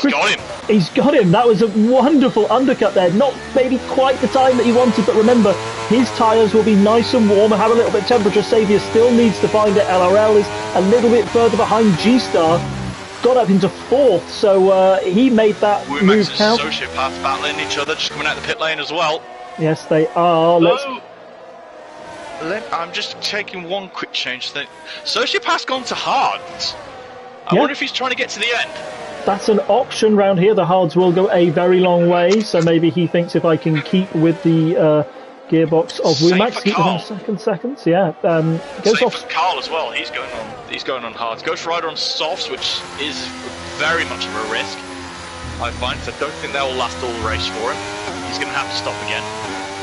Got him. He's got him. That was a wonderful undercut there. Not maybe quite the time that he wanted, but remember, his tyres will be nice and warm and have a little bit of temperature. Saviour still needs to find it. LRL is a little bit further behind G-Star. Got up into 4th, so he made that move count. Sociopath battling each other, just coming out the pit lane as well. Yes, they are. I'm just taking one quick change thing. Sociopath's gone to hards. I wonder if he's trying to get to the end. That's an option round here. The hards will go a very long way, so maybe he thinks if I can keep with the gearbox of Wimax, keep within seconds. Yeah, goes off. For Carl as well. He's going on hards. Ghost Rider on softs, which is very much of a risk, I find. So I don't think that will last all the race for him. He's going to have to stop again.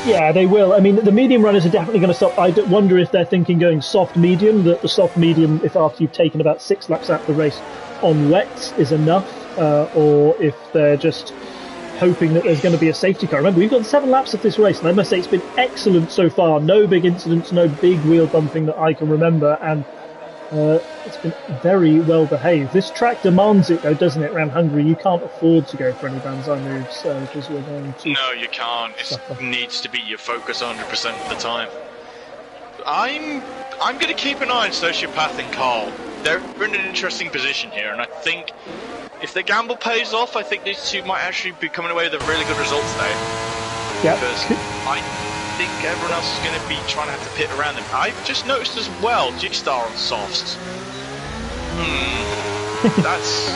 Yeah, they will. I mean, the medium runners are definitely going to stop. I wonder if they're thinking going soft medium. That the soft medium, if after you've taken about 6 laps out of the race on wets, is enough, or if they're just hoping that there's going to be a safety car. Remember, we've got 7 laps of this race, and I must say it's been excellent so far. No big incidents, no big wheel bumping that I can remember, and it's been very well behaved. This track demands it, though, doesn't it? Around Hungary, you can't afford to go for any banzai moves because we're going to. No, you can't. It needs to be your focus 100% of the time. I'm going to keep an eye on Sociopath and Carl. They're in an interesting position here, and I think if the gamble pays off, I think these two might actually be coming away with a really good result today. Yep. because I think everyone else is going to be trying to have to pit around him. I've just noticed as well, G-Star on softs. That's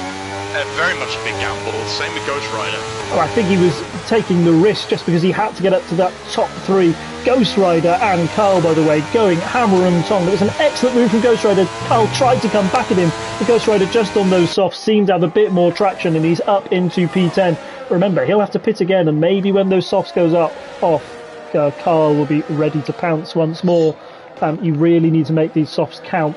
very much a big gamble. Same with Ghost Rider. Oh, I think he was taking the risk just because he had to get up to that top three. Ghost Rider and Carl, by the way, going hammer and tong. It was an excellent move from Ghost Rider. Carl tried to come back at him. The Ghost Rider just on those softs seemed to have a bit more traction, and he's up into P10. Remember, he'll have to pit again, and maybe when those softs goes off, Carl will be ready to pounce once more. You really need to make these softs count.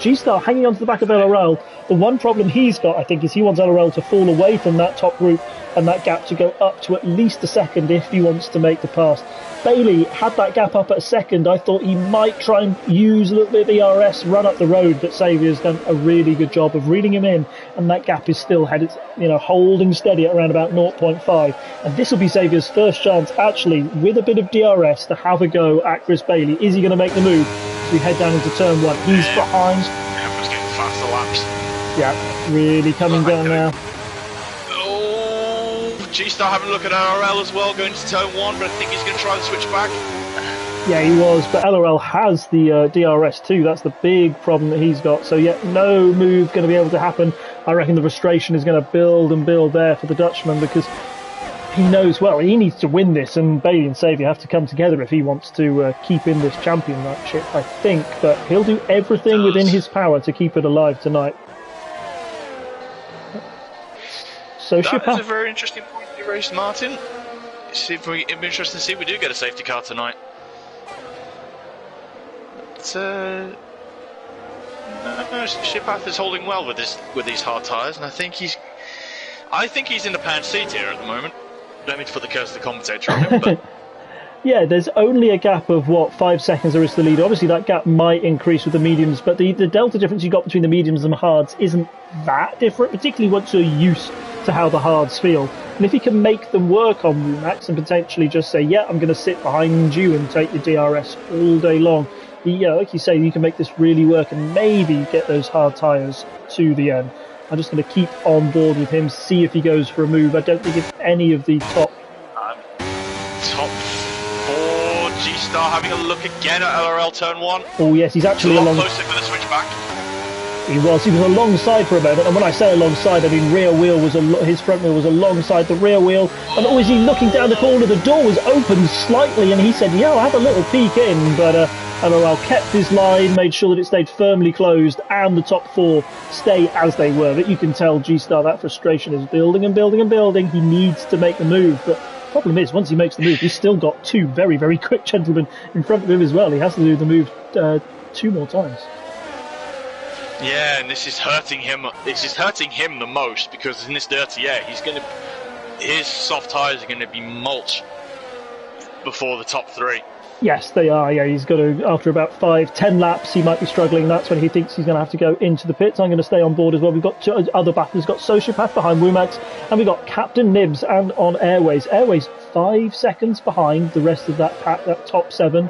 G-Star hanging onto the back of LRL. The one problem he's got, I think, is he wants LRL to fall away from that top group and that gap to go up to at least a second if he wants to make the pass. Bailey had that gap up at a second. I thought he might try and use a little bit of ERS, run up the road, but Saviour's done a really good job of reading him in, and that gap is still holding steady at around about 0.5. And this will be Saviour's first chance, actually, with a bit of DRS, to have a go at Chris Bailey. Is he going to make the move as we head down into turn one? He's behind. Everyone's getting faster laps. Yeah, really coming down now. G-Star having a look at LRL as well, going to turn one, but I think he's going to try to switch back. Yeah, he was, but LRL has the DRS too. That's the big problem that he's got. So, yeah, no move going to be able to happen. I reckon the frustration is going to build and build there for the Dutchman, because he knows, well, he needs to win this, and Bailey and Saviour have to come together if he wants to keep in this championship, I think. But he'll do everything within his power to keep it alive tonight. So that is a very interesting point you raised, Martin. It'd be interesting to see if we do get a safety car tonight. But, Shipath is holding well with these hard tyres, and I think he's in the pound seat here at the moment. Don't mean to put the curse of the commentator on him, but yeah, there's only a gap of 5 seconds there is to the lead. Obviously that gap might increase with the mediums, but the delta difference you got between the mediums and the hards isn't that different, particularly once you're used to how the hards feel. And if you can make them work on Rumax and potentially just say, yeah, I'm going to sit behind you and take your DRS all day long, like you say, you can make this really work and maybe get those hard tyres to the end. I'm just going to keep on board with him, see if he goes for a move. I don't think it's any of the top four. G-Star having a look again at LRL turn one. Oh yes, he's actually a lot closer for the switch back. He was alongside for a moment, and when I say alongside, I mean rear wheel was his front wheel was alongside the rear wheel, and is he looking down the corner? The door was open slightly, and he said, "Yeah, I'll have a little peek in," but LRL kept his line, made sure that it stayed firmly closed, and the top four stay as they were. But you can tell G-Star that frustration is building and building and building. He needs to make the move, but the problem is, once he makes the move, he's still got two very, very quick gentlemen in front of him as well. He has to do the move 2 more times. Yeah, and this is hurting him. This is hurting him the most, because in this dirty air, his soft tyres are going to be mulch before the top three. Yes, they are. Yeah, he's got to, after about 5-10 laps, he might be struggling. That's when he thinks he's going to have to go into the pits. I'm going to stay on board as well. We've got two other battles. We've got Sociopath behind Wumax, and we've got Captain Nibs and on Airways. Airways 5 seconds behind the rest of that pack, that top 7.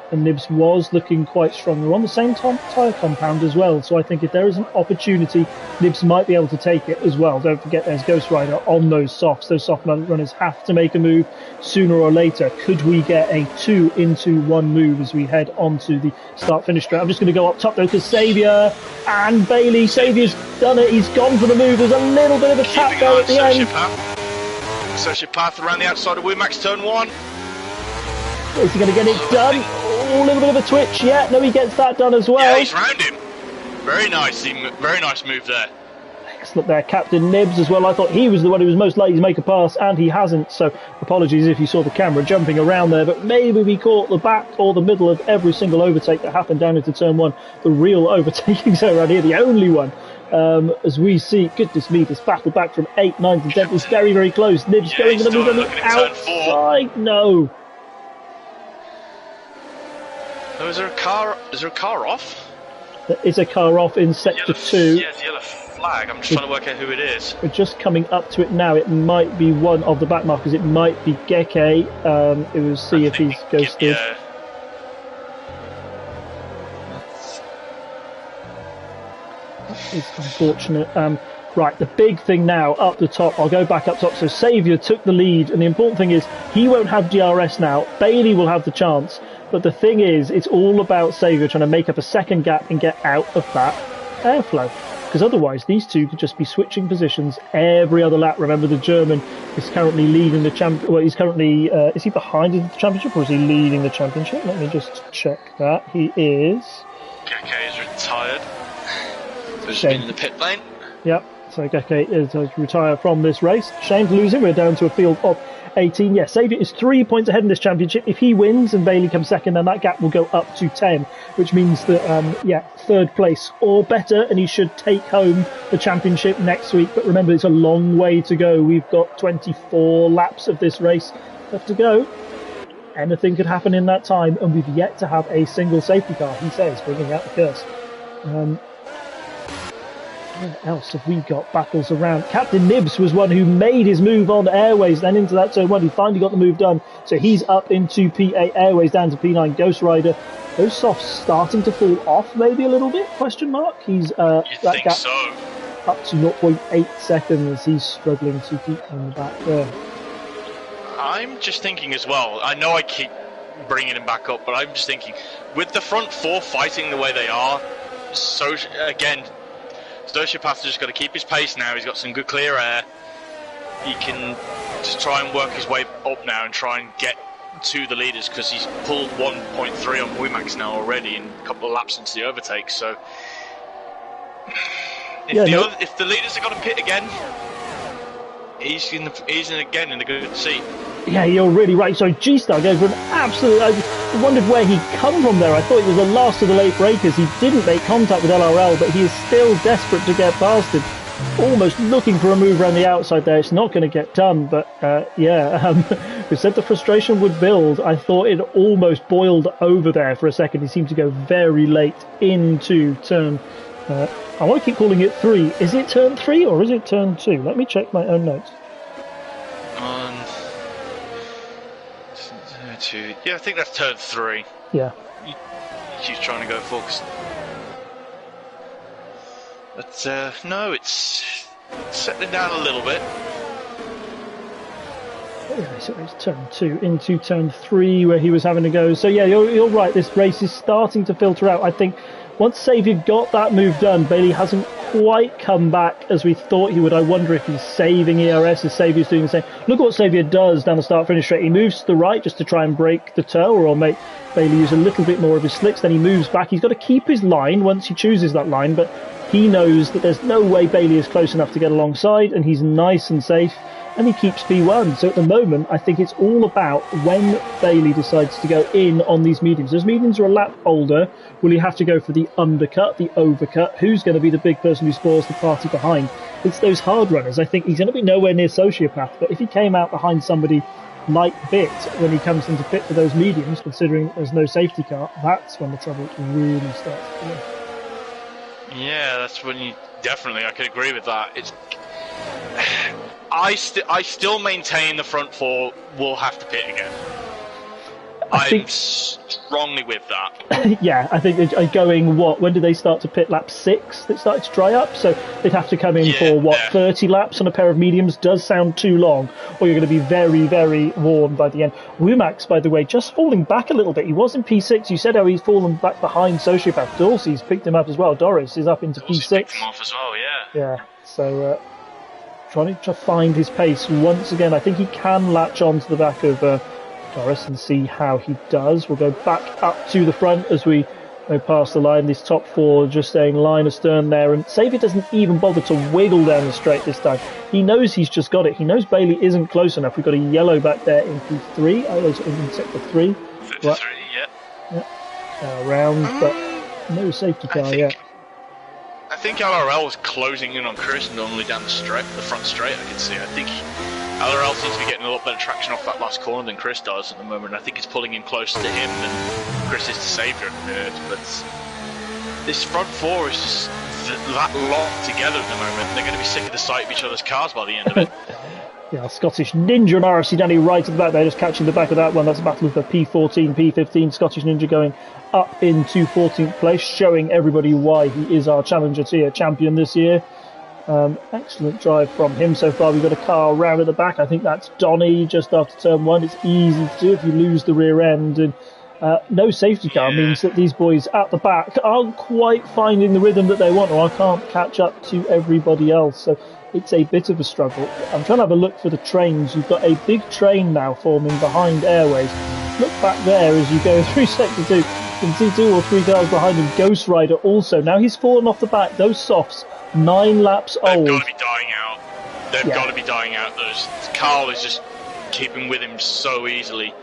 And Nibs was looking quite strong. They're on the same tyre compound as well, so I think if there is an opportunity, Nibs might be able to take it as well. Don't forget there's Ghost Rider on those softs. Those soft runners have to make a move sooner or later. Could we get a 2-into-1 move as we head on to the start-finish straight? I'm just going to go up top though, because Saviour and Bailey. Saviour's done it. He's gone for the move. There's a little bit of a tap there at the end. Sociopath around the outside of Wumax turn 1. Is he going to get it done? Oh, a little bit of a twitch. Yeah, no, he gets that done as well. Yeah, he's round him. Very nice move there. Excellent there, Captain Nibs as well. I thought he was the one who was most likely to make a pass, and he hasn't. So apologies if you saw the camera jumping around there, but maybe we caught the back or the middle of every single overtake that happened down into turn 1. The real overtaking zone around here, the only one. As we see, goodness me, this battle back from 8, 9 to 10 is very, very close. Nibs going for the move on the outside. No. Oh, is there a car off? There is a car off in sector 2. Yeah, it's a yellow flag. I'm just trying to work out who it is. We're just coming up to it now. It might be one of the back markers. It might be Geke. It will see if he's ghosted. Yeah. It's unfortunate. Right, the big thing now up the top, I'll go back up top. So Saviour took the lead, and the important thing is he won't have DRS now. Bailey will have the chance, but the thing is, it's all about Saviour trying to make up a second gap and get out of that airflow. Because otherwise, these two could just be switching positions every other lap. Remember, the German is currently leading the champ. Well, he's currently is he behind in the championship or is he leading the championship? Let me just check that. He is. Geke is retired. So he's been in the pit lane. Yep. So Geke is retired from this race. Shame to lose him. We're down to a field of 18. Yeah, Saviour is 3 points ahead in this championship. If he wins and Bailey comes second, then that gap will go up to 10, which means that, third place or better, and he should take home the championship next week. But remember, it's a long way to go. We've got 24 laps of this race left to go. Anything could happen in that time, and we've yet to have a single safety car, he says, bringing out the curse. What else have we got? Battles around. Captain Nibs was one who made his move on Airways, then into that turn one. He finally got the move done. So he's up into P8, Airways down to P9, Ghost Rider. Those softs starting to fall off maybe a little bit, question mark. He's that gap so. Up to 0.8 seconds. He's struggling to keep on the back there. I'm just thinking as well, I know I keep bringing him back up, but I'm just thinking, with the front four fighting the way they are, so again, Sociopath's just got to keep his pace now. He's got some good clear air. He can just try and work his way up now and try and get to the leaders, because he's pulled 1.3 on Wimax now already in a couple of laps since the overtake. So if the leaders are going to pit again, he's again in the good seat. Yeah, you're really right. So G-Star goes for an absolute... I wondered where he'd come from there. I thought he was the last of the late breakers. He didn't make contact with LRL, but he is still desperate to get past him. Almost looking for a move around the outside there. It's not going to get done, but we said the frustration would build. I thought it almost boiled over there for a second. He seemed to go very late into turn... I want to keep calling it 3. Is it turn 3 or is it turn 2? Let me check my own notes. Yeah, I think that's turn 3. Yeah. She's trying to go focused. But no, it's settling down a little bit. Yeah, so it's turn 2 into turn 3 where he was having to go. So yeah, you're right. This race is starting to filter out. I think once Saviour got that move done, Bailey hasn't quite come back as we thought he would. I wonder if he's saving ERS as Saviour's doing the same. Look what Saviour does down the start-finish straight. He moves to the right just to try and break the toe or make Bailey use a little bit more of his slicks. Then he moves back. He's got to keep his line once he chooses that line, but he knows that there's no way Bailey is close enough to get alongside, and he's nice and safe, and he keeps P1. So at the moment, I think it's all about when Bailey decides to go in on these mediums. Those mediums are a lap older. Will he have to go for the undercut, the overcut? Who's going to be the big person who spoils the party behind? It's those hard runners. I think he's going to be nowhere near Sociopath, but if he came out behind somebody like Bit when he comes into pit for those mediums, considering there's no safety car, that's when the trouble really starts to begin. Yeah, that's when you definitely, I could agree with that. It's I still maintain the front four will have to pit again. I'm strongly with that. Yeah, I think they're going, when did they start to pit? Lap 6? They started to dry up, so they'd have to come in for, 30 laps on a pair of mediums? Does sound too long, or you're going to be very, very warm by the end. Wumax, by the way, just falling back a little bit. He was in P6. You said how he's fallen back behind Sociopath. Dorsey's picked him up as well. Doris is up into P6. Picked him off as well, yeah. So, trying to find his pace once again. I think he can latch on to the back of Doris and see how he does. We'll go back up to the front as we go past the line. This top four just staying line astern there, and Saviour doesn't even bother to wiggle down the straight this time. He knows he's just got it. He knows Bailey isn't close enough. We've got a yellow back there in P3. In sector 3. Sector 3, yeah. Around, but no safety car yet. I think LRL was closing in on Chris normally down the front straight. I can see. I think LRL seems to be getting a lot better traction off that last corner than Chris does at the moment. I think it's pulling him closer to him than Chris is to Saviour at the minute. But this front four is just that lot together at the moment. They're going to be sick of the sight of each other's cars by the end of it. Yeah, Scottish Ninja and RFC Danny right at the back there, just catching the back of that one. That's a battle for P14, P15. Scottish Ninja going up into 14th place, showing everybody why he is our Challenger tier champion this year. Excellent drive from him so far. We've got a car round at the back. I think that's Donny just after turn 1. It's easy to do if you lose the rear end. And no safety car means that these boys at the back aren't quite finding the rhythm that they want, or I can't catch up to everybody else. So it's a bit of a struggle. I'm trying to have a look for the trains. You've got a big train now forming behind Airways. Look back there as you go through Sector 2. You can see 2 or 3 cars behind him. Ghost Rider also. Now he's fallen off the back. Those softs, 9 laps old. They've got to be dying out. They've got to be dying out. Those Carl is just keeping with him so easily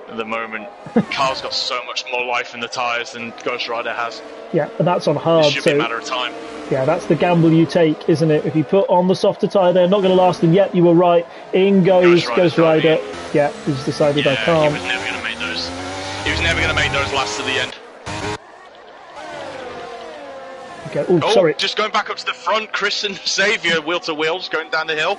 at the moment. Carl's got so much more life in the tyres than Ghost Rider has. Yeah, and that's on hard. It should be a matter of time. Yeah, that's the gamble you take, isn't it? If you put on the softer tyre, they're not going to last. And yet, you were right. In goes Ghost Rider. Yeah, he's decided I can't. He was never going to make those. He was never going to make those last to the end. Okay. Oh, sorry. Just going back up to the front, Chris and Xavier, wheel to wheels, going down the hill.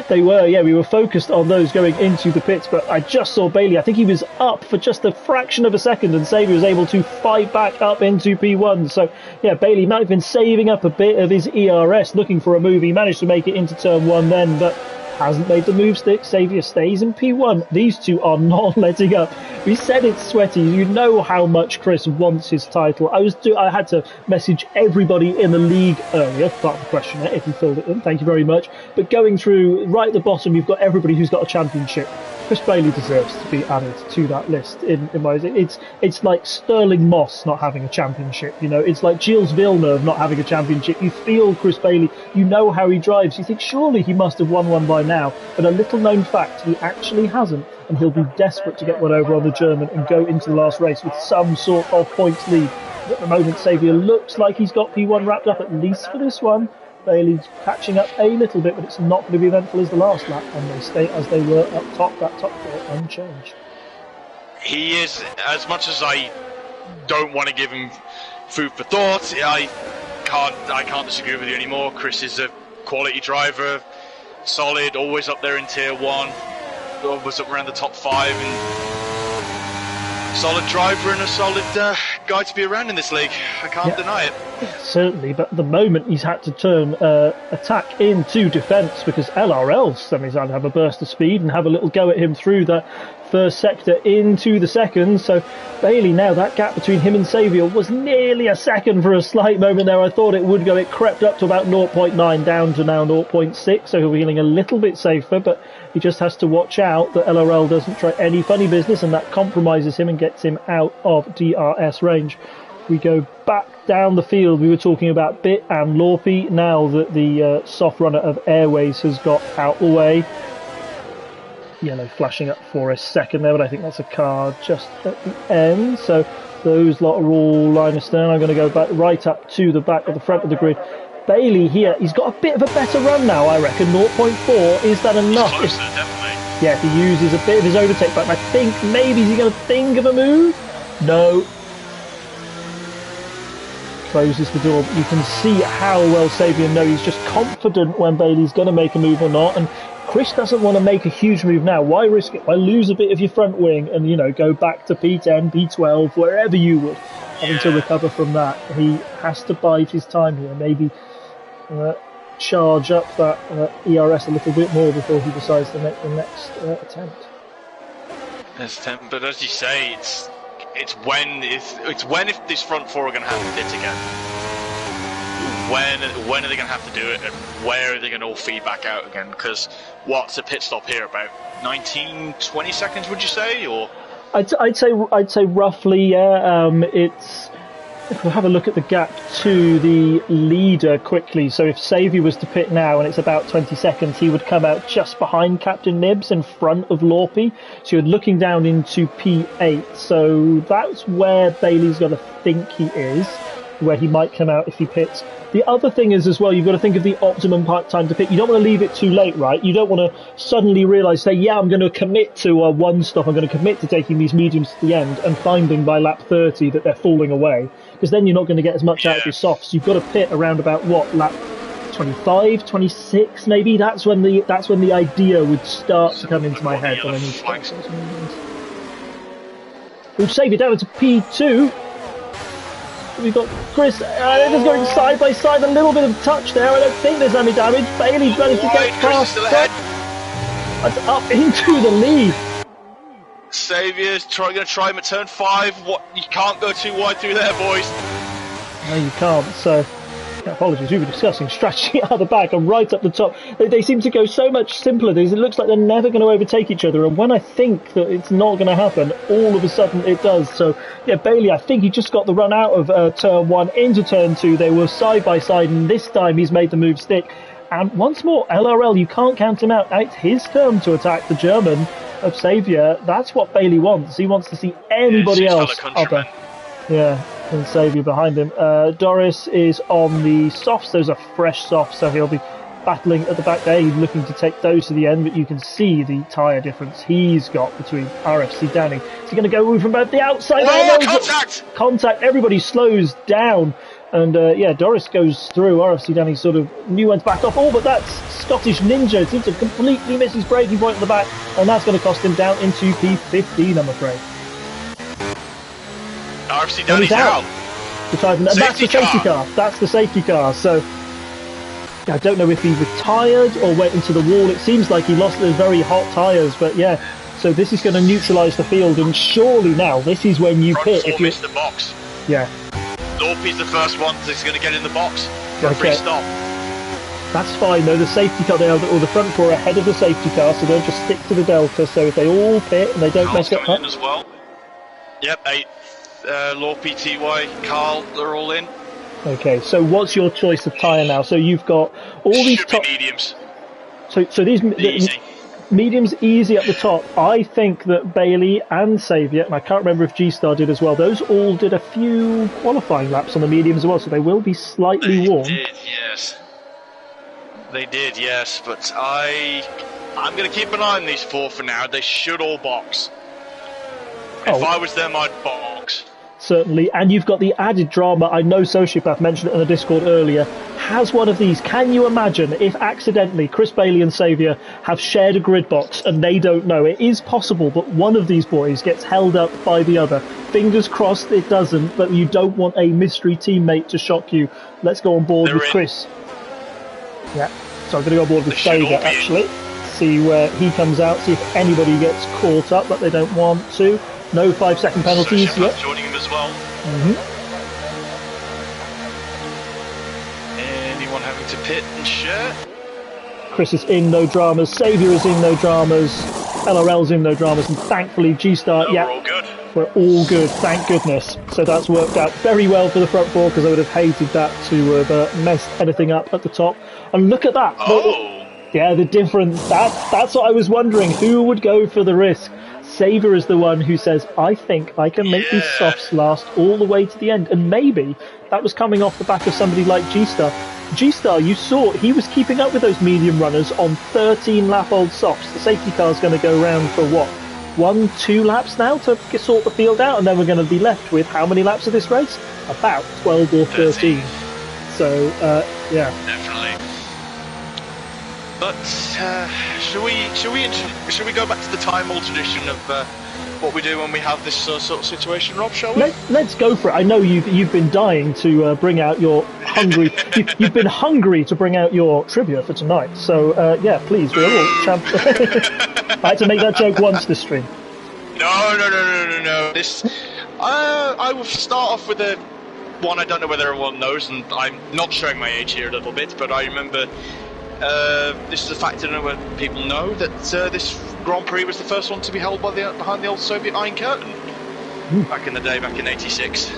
They were, yeah. We were focused on those going into the pits, but I just saw Bailey. I think he was up for just a fraction of a second, and Xavier was able to fight back up into P1. So, yeah, Bailey might have been saving up a bit of his ERS, looking for a move. He managed to make it into turn 1 then, but hasn't made the move stick. Xavier stays in P1. These two are not letting up. We said it's sweaty. You know how much Chris wants his title. I had to message everybody in the league earlier, part of the questionnaire, if you filled it in. Thank you very much. But going through right at the bottom, you've got everybody who's got a championship. Chris Bailey deserves to be added to that list. In my, it's like Sterling Moss not having a championship. You know, it's like Gilles Villeneuve not having a championship. You feel Chris Bailey. You know how he drives. You think surely he must have won one by now. But a little known fact, he actually hasn't, and he'll be desperate to get one over on the German and go into the last race with some sort of points lead. At the moment, Xavier looks like he's got P1 wrapped up, at least for this one. Bailey's catching up a little bit, but it's not going to be eventful as the last lap, and they stay as they were up top, that top 4 unchanged. He is, as much as I don't want to give him food for thought, I can't disagree with you anymore. Chris is a quality driver, solid, always up there in tier 1, always up around the top 5, and solid driver and a solid guy to be around in this league. I can't deny it. Certainly, but at the moment he's had to turn attack into defence because LRL suddenly started to have a burst of speed and have a little go at him through the first sector into the second. So Bailey now, that gap between him and Xavier was nearly a second for a slight moment there. I thought it would go. It crept up to about 0.9 down to now 0.6, so he'll be feeling a little bit safer, but he just has to watch out that LRL doesn't try any funny business, and that compromises him and gets him out of DRS range. We go back down the field. We were talking about Bit and Lorpy. Now that the soft runner of Airways has got out the way. Yellow flashing up for a second there, but I think that's a car just at the end. So those lot are all line astern. I'm going to go back right up to the back of the front of the grid. Bailey here, he's got a bit of a better run now, I reckon. 0.4, is that enough? Closer, definitely. Yeah, if he uses a bit of his overtake back, I think maybe he's going to think of a move. No. Closes the door. You can see how well Xavier knows. He's just confident when Bailey's going to make a move or not. And Chris doesn't want to make a huge move now. Why risk it? Why lose a bit of your front wing and, you know, go back to P10, P12, wherever you would, having to recover from that. He has to bide his time here. Maybe charge up that ERS a little bit more before he decides to make the next attempt. But as you say, it's when if this front 4 are going to have to pit again. When are they going to have to do it, and where are they going to all feed back out again? Because what's a pit stop here, about 19, 20 seconds, would you say? Or I'd say roughly, yeah. If we'll have a look at the gap to the leader quickly. So if Xavier was to pit now and it's about 20 seconds, he would come out just behind Captain Nibs in front of Lorpy. So you're looking down into P8. So that's where Bailey's got to think he is, where he might come out if he pits. The other thing is as well, you've got to think of the optimum time to pit. You don't want to leave it too late, right? You don't want to suddenly realise, say, yeah, I'm going to commit to one stop, I'm going to commit to taking these mediums to the end, and finding by lap 30 that they're falling away, because then you're not going to get as much out of your softs. You've got to pit around about, lap 25, 26 maybe? That's when the idea would start to come into my head. That I need to take those mediums. We'll save it down to P2. We've got Chris. They're just going side by side. A little bit of touch there. I don't think there's any damage. Bailey managed to get past. That's up into the lead. Saviour's going to try him at turn 5. What? You can't go too wide through there, boys. No, you can't. So, apologies. We were discussing strategy out the back and right up the top. They seem to go so much simpler. It looks like they're never going to overtake each other. And when I think that it's not going to happen, all of a sudden it does. So, yeah, Bailey, I think he just got the run out of turn 1 into turn 2. They were side by side, and this time he's made the move stick. And once more, LRL, you can't count him out. Now it's his turn to attack the German of Saviour. That's what Bailey wants. He wants to see anybody else other. Yeah, and Saviour behind him. Doris is on the softs. Those are fresh softs, so he'll be battling at the back there. He's looking to take those to the end, but you can see the tyre difference he's got between RFC Danny. Is he going to go from both the outside? Oh, contact! Contact. Everybody slows down. And yeah, Doris goes through. RFC Danny sort of knew when to back off. Oh, but that's Scottish Ninja. Seems to completely miss his braking point at the back, and that's going to cost him down into P15, I'm afraid. RFC Danny's out. And that's the safety car. That's the safety car. So I don't know if he retired or went into the wall. It seems like he lost those very hot tyres, but yeah. So this is going to neutralise the field, and surely now this is when you pit. If you missed the box. Yeah. Lorpy's the first one that's going to get in the box for a free stop. That's fine though. The safety car, or the front four ahead of the safety car, so they'll just stick to the delta. So if they all pit and they don't mess up, in as well. Yep, 8. Lorpy, TY, Carl, they're all in. Okay, so what's your choice of tyre now? So you've got all these top mediums. So these easy. Mediums easy at the top. I think that Bailey and Saviour, and I can't remember if G-Star did as well, those all did a few qualifying laps on the mediums as well, so they will be slightly warm. They did, yes, but I'm going to keep an eye on these 4 for now. They should all box. If I was them, I'd box. Certainly, and you've got the added drama. I know Sociopath mentioned it in the Discord earlier. Has one of these, can you imagine if accidentally Chris Bailey and Saviour have shared a grid box and they don't know? It is possible that one of these boys gets held up by the other. Fingers crossed it doesn't, but you don't want a mystery teammate to shock you. Let's go on board with Chris. Yeah, so I'm going to go on board with Saviour actually. See where he comes out, see if anybody gets caught up, but they don't want to. No 5-second penalties yet. Joining him as well. Anyone having to pit and share? Chris is in, no dramas. Saviour is in, no dramas. LRL's in, no dramas. And thankfully G-Star, we're all good. We're all good, thank goodness. So that's worked out very well for the front four, because I would have hated that to have messed anything up at the top. And look at that. Yeah, the difference. That's what I was wondering. Who would go for the risk? Saviour is the one who says, I think I can make these softs last all the way to the end. And maybe that was coming off the back of somebody like G-Star. G-Star, you saw, he was keeping up with those medium runners on 13-lap-old softs. The safety car's going to go round for what? 1-2 laps now to sort the field out, and then we're going to be left with how many laps of this race? About 12 or 13. So, yeah. Definitely. But should we go back to the time old tradition of what we do when we have this sort of situation, Rob? Shall we? Let's go for it. I know you've been dying to bring out your hungry. You've been hungry to bring out your trivia for tonight. So yeah, please. We're all I had to make that joke once this stream. No. This I will start off with one I don't know whether everyone knows, and I'm not showing my age here a little bit, but I remember. This is a fact I don't know whether people know, that this Grand Prix was the first one to be held behind the old Soviet Iron Curtain back in the day, back in '86.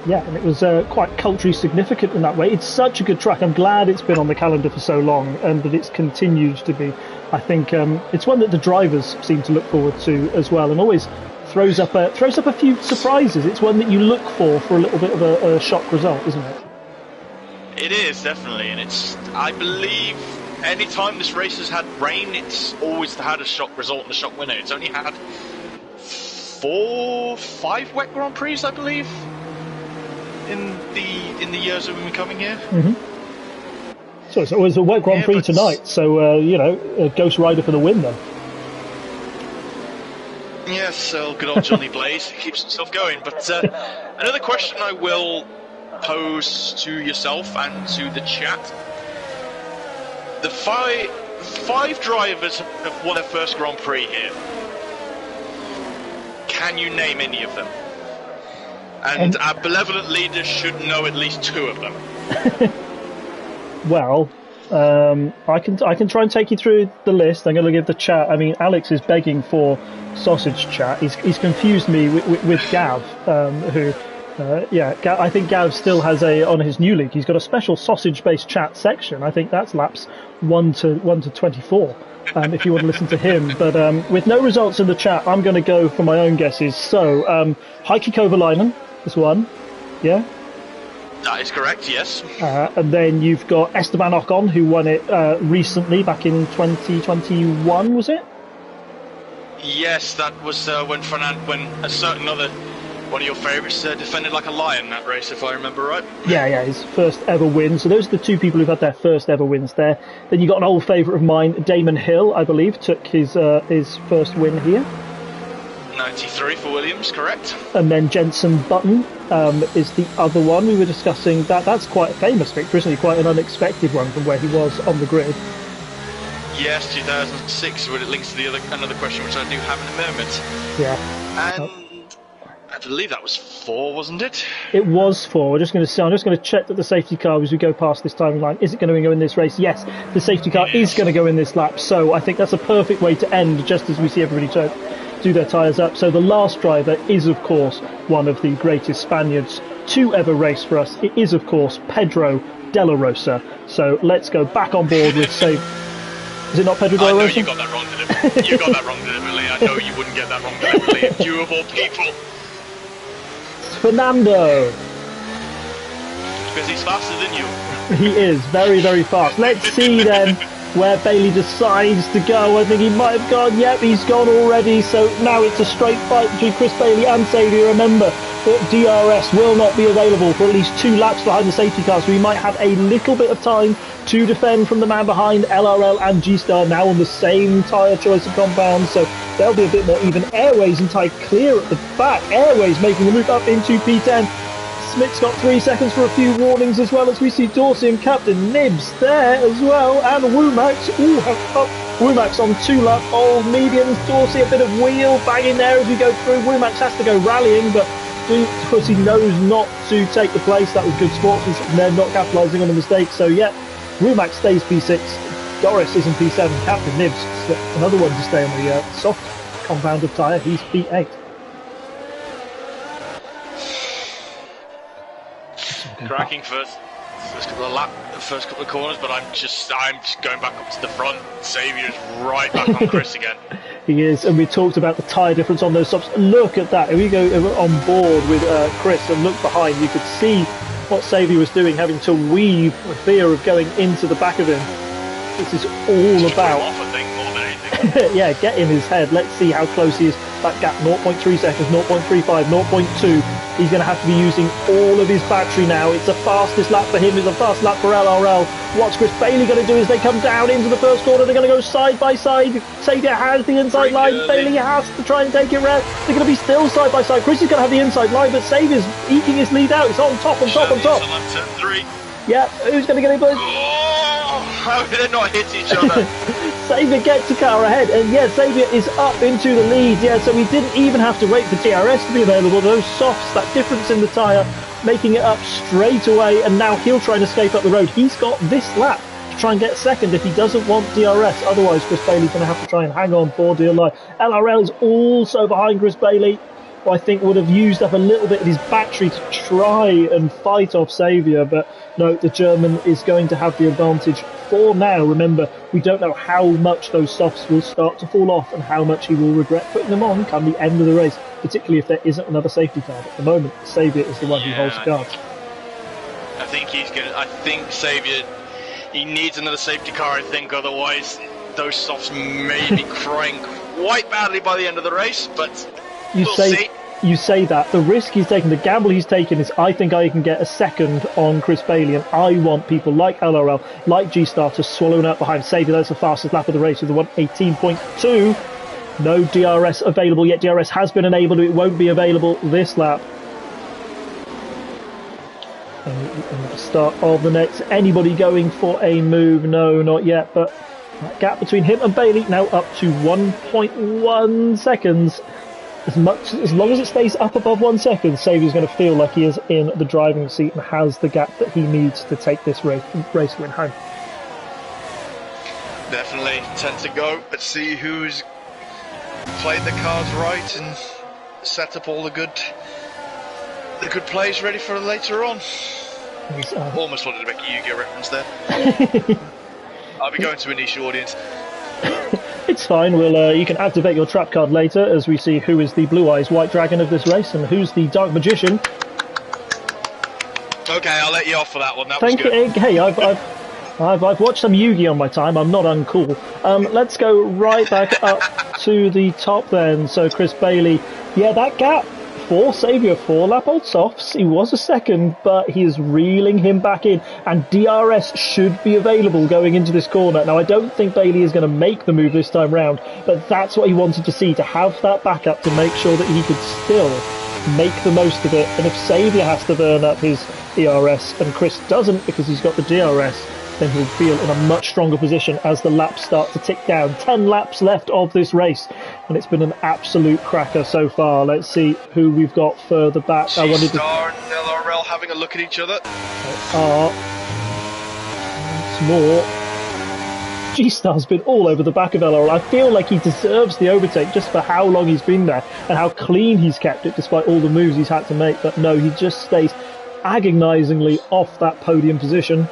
Yeah, and it was quite culturally significant in that way. It's such a good track. I'm glad it's been on the calendar for so long and that it's continued to be. I think it's one that the drivers seem to look forward to as well, and always throws up a few surprises. It's one that you look for a little bit of a shock result, isn't it? It is, definitely, and I believe any time this race has had rain, it's always had a shock result and a shock winner. It's only had 4-5 wet Grand Prix, I believe, in the years that we've been coming here. So it was a wet Grand Prix tonight, so Ghost Rider for the win then. Yes, good old Johnny Blaze keeps himself going. But another question I will pose to yourself and to the chat. The five drivers have won their first Grand Prix here. Can you name any of them? And our benevolent leaders should know at least two of them. Well, I can try and take you through the list. I'm going to give the chat. I mean, Alex is begging for sausage chat. He's confused me with Gav, who. I think Gav still has on his new league. He's got a special sausage-based chat section. I think that's laps 1 to 24. If you want to listen to him, but with no results in the chat, I'm going to go for my own guesses. So, Heikki Kovalainen is one, yeah. That is correct. Yes. And then you've got Esteban Ocon, who won it recently, back in 2021, was it? Yes, that was when a certain other. One of your favourites defended like a lion that race, if I remember right. Yeah, his first ever win. So those are the two people who've had their first ever wins there. Then you got an old favourite of mine, Damon Hill, I believe, took his first win here. 93 for Williams, correct. And then Jenson Button is the other one. We were discussing that. That's quite a famous victory, isn't it? Quite an unexpected one from where he was on the grid. Yes, 2006, but it links to another question which I do have in a moment. Yeah. And I believe that was 4, wasn't it? It was 4. I'm just going to check that the safety car, as we go past this timeline, is it going to go in this race? Yes, the safety car is going to go in this lap. So I think that's a perfect way to end, just as we see everybody do their tyres up. So the last driver is, of course, one of the greatest Spaniards to ever race for us. It is, of course, Pedro de la Rosa. So let's go back on board with safe. Is it not Pedro de la Rosa? I know you got that wrong deliberately. You got that wrong deliberately. I know you wouldn't get that wrong deliberately. If you of all people. Fernando. Because he's faster than you. He is very, very fast. Let's see then where Bailey decides to go. I think he might have gone. Yep, he's gone already. So now it's a straight fight between Chris Bailey and Xavier. Remember that DRS will not be available for at least 2 laps behind the safety car. So we might have a little bit of time to defend from the man behind. LRL and G-Star now on the same tyre choice and compound. So there'll be a bit more even. Airways and Ty clear at the back. Airways making the move up into P10. Smith's got 3 seconds for a few warnings, as well as we see Dorsey and Captain Nibs there as well, and Womax. Womax on 2 lap of mediums. Dorsey a bit of wheel banging there as we go through. Womax has to go rallying, but Dorsey knows not to take the place. That was good sportsmanship, and they're not capitalising on the mistake. So yeah, Womax stays P6. Doris is in P7. Captain Nibs, another one to stay on the soft compounded tyre. He's P8. Cracking first couple of corners, but I'm just going back up to the front. Xavier's right back on Chris again. He is, and we talked about the tyre difference on those stops. Look at that. If we go on board with Chris and look behind, you could see what Xavier was doing, having to weave for fear of going into the back of him. This is all about. Off, I think, more than anything. Yeah, get in his head. Let's see how close he is. That gap, 0.3 seconds, 0.35, 0.2. He's going to have to be using all of his battery now. It's the fastest lap for him. It's a fast lap for LRL. What's Chris Bailey going to do as they come down into the first corner? They're going to go side by side. Xavier has the inside line. Bailey has to try and take it round. They're going to be still side by side. Chris is going to have the inside line, but Xavier's eking his lead out. It's on top, on top, on top. Yeah, who's going to get it? Oh, how did they not hit each other? Xavier gets a car ahead, and yeah, Xavier is up into the lead. Yeah, so we didn't even have to wait for DRS to be available. Those softs, that difference in the tyre, making it up straight away, and now he'll try and escape up the road. He's got this lap to try and get second if he doesn't want DRS. Otherwise, Chris Bailey's going to have to try and hang on for dear life. LRL is also behind Chris Bailey, who I think would have used up a little bit of his battery to try and fight off Xavier, but no, the German is going to have the advantage for now. Remember, we don't know how much those softs will start to fall off and how much he will regret putting them on come the end of the race, particularly if there isn't another safety car. At the moment, Xavier is the one who holds the cards. I think Xavier, he needs another safety car, I think, otherwise those softs may be crying quite badly by the end of the race, but we'll see. You say that. The risk he's taking, the gamble he's taken is I think I can get a second on Chris Bailey, and I want people like LRL, like G-Star to swallow it out behind Xavier. That's the fastest lap of the race with the 1:18.2. No DRS available yet. DRS has been enabled. It won't be available this lap. And at the start of the next, anybody going for a move? No, not yet. But that gap between him and Bailey now up to 1.1 seconds. As long as it stays up above 1 second, Saviour's going to feel like he is in the driving seat and has the gap that he needs to take this race win home. Definitely 10 to go. Let's see who's played the cards right and set up all the good plays ready for later on. Almost wanted to make a Yu-Gi-Oh reference there. I'll be going to a niche audience. It's fine. You can activate your trap card later as we see who is the Blue Eyes White Dragon of this race and who's the Dark Magician. Okay, I'll let you off for that one. That Thank was good. you. Hey, I've watched some Yu-Gi on my time. I'm not uncool. Let's go right back up to the top then. So Chris Bailey, yeah, that gap for Saviour, 4 lap old softs. He was a second, but he is reeling him back in, and DRS should be available going into this corner. Now, I don't think Bailey is going to make the move this time round, but that's what he wanted to see, to have that backup to make sure that he could still make the most of it. And if Saviour has to burn up his ERS and Chris doesn't because he's got the DRS, then he'll feel in a much stronger position as the laps start to tick down. 10 laps left of this race, and it's been an absolute cracker so far. Let's see who we've got further back. G-Star and LRL having a look at each other. Once more. G-Star's been all over the back of LRL. I feel like he deserves the overtake just for how long he's been there and how clean he's kept it despite all the moves he's had to make. But no, he just stays agonisingly off that podium position.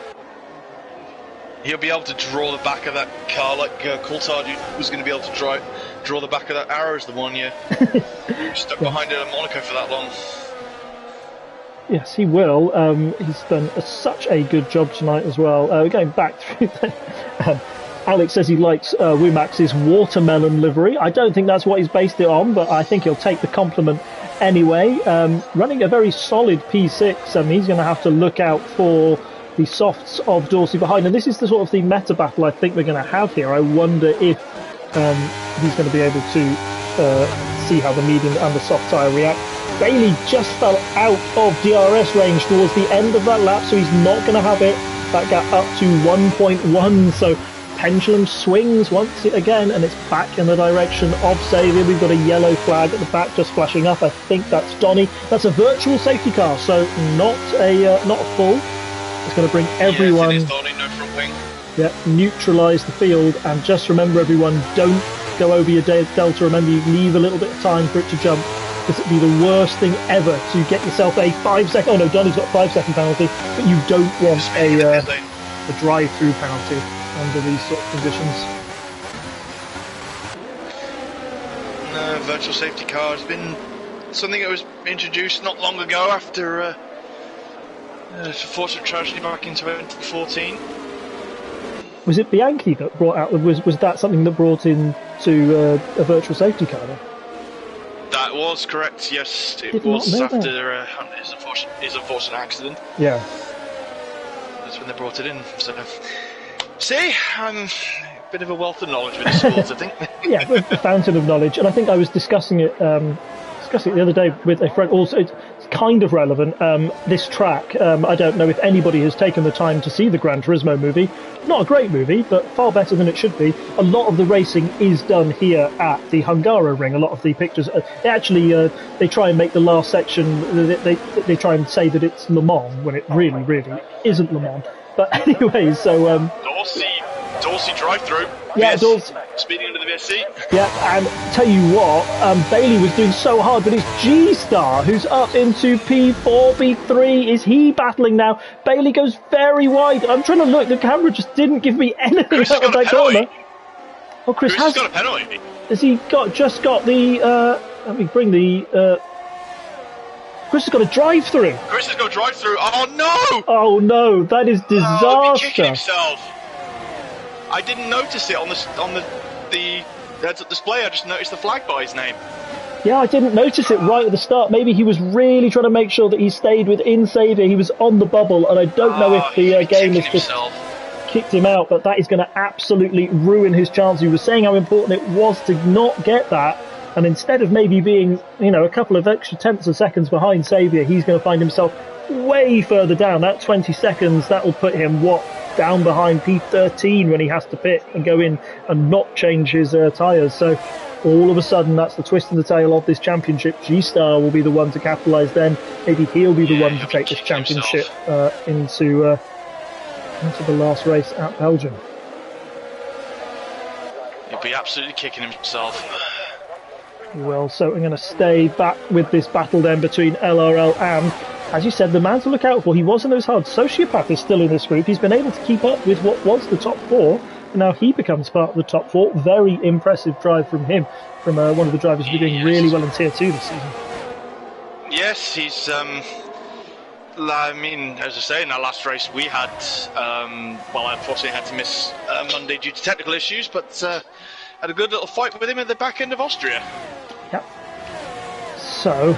He'll be able to draw the back of that car like Coulthard was going to be able to draw the back of that Arrows the one year. Stuck behind it at Monaco for that long. Yes, he will. He's done such a good job tonight as well. Going back through Alex says he likes Wimax's watermelon livery. I don't think that's what he's based it on, but I think he'll take the compliment anyway. Running a very solid P6, he's going to have to look out for the softs of Dorsey behind, and this is the sort of the meta battle I think we're going to have here. I wonder if he's going to be able to see how the medium and the soft tyre react. Bailey just fell out of DRS range towards the end of that lap, so he's not going to have it. That gap up to 1.1, so pendulum swings once again, and it's back in the direction of Saviour. We've got a yellow flag at the back just flashing up. I think that's Donny. That's a virtual safety car, so not a full. It's going to bring everyone. Yes, it is Donny, no front wing. Yeah, neutralise the field, and just remember, everyone, don't go over your delta. Remember, you leave a little bit of time for it to jump, because it'd be the worst thing ever to get yourself a 5-second. Oh no, Donny's got a 5-second penalty, but you don't want a drive-through penalty under these sort of conditions. No, virtual safety car has been something that was introduced not long ago after unfortunate tragedy back in 2014. Was it Bianchi that brought out? Was that something that brought in to a virtual safety car then? That was correct. Yes, it was after his unfortunate accident. Yeah, that's when they brought it in. So, see, I'm a bit of a wealth of knowledge with the sports, I think. Yeah, a fountain of knowledge, and I think I was discussing it the other day with a friend. Also, it's kind of relevant. This track, I don't know if anybody has taken the time to see the Gran Turismo movie. Not a great movie, but far better than it should be. A lot of the racing is done here at the Hungaro ring. A lot of the pictures, they try and make the last section, they try and say that it's Le Mans, when it really, really isn't Le Mans. But anyway, so... Dorsey drive-through. Yeah, Dorsey. Speeding under the VSC. Yeah, and tell you what, Bailey was doing so hard, but it's G-Star who's up into P4, P3. Is he battling now? Bailey goes very wide. I'm trying to look, the camera just didn't give me anything out of that corner. Oh, Chris has got a penalty. Has he just got the, let me bring the, Chris has got a drive-through. Chris has got a drive-through. Oh no! Oh no, that is disaster. Oh, he's kicking himself. I didn't notice it on the heads-up display. I just noticed the flag by his name. Yeah, I didn't notice it right at the start. Maybe he was really trying to make sure that he stayed within Saviour. He was on the bubble, and I don't know if the game is just kicked him out, but that is going to absolutely ruin his chance. He was saying how important it was to not get that, and instead of maybe being, a couple of extra tenths of seconds behind Xavier, he's going to find himself way further down. That 20 seconds, that will put him, down behind P13 when he has to pit and go in and not change his tyres. So all of a sudden, that's the twist in the tail of this championship. G-Star will be the one to capitalise then. Maybe he'll be the one to take this championship into the last race at Belgium. He'll be absolutely kicking himself. Well, so I'm going to stay back with this battle then between LRL and, as you said, the man to look out for. He was in those hard. Sociopath is still in this group. He's been able to keep up with what was the top four. And now he becomes part of the top four. Very impressive drive from him, from one of the drivers who's been doing really well in Tier 2 this season. Yes, he's... I mean, as I say, in our last race we had... I unfortunately had to miss Monday due to technical issues, but had a good little fight with him at the back end of Austria. Yep. So...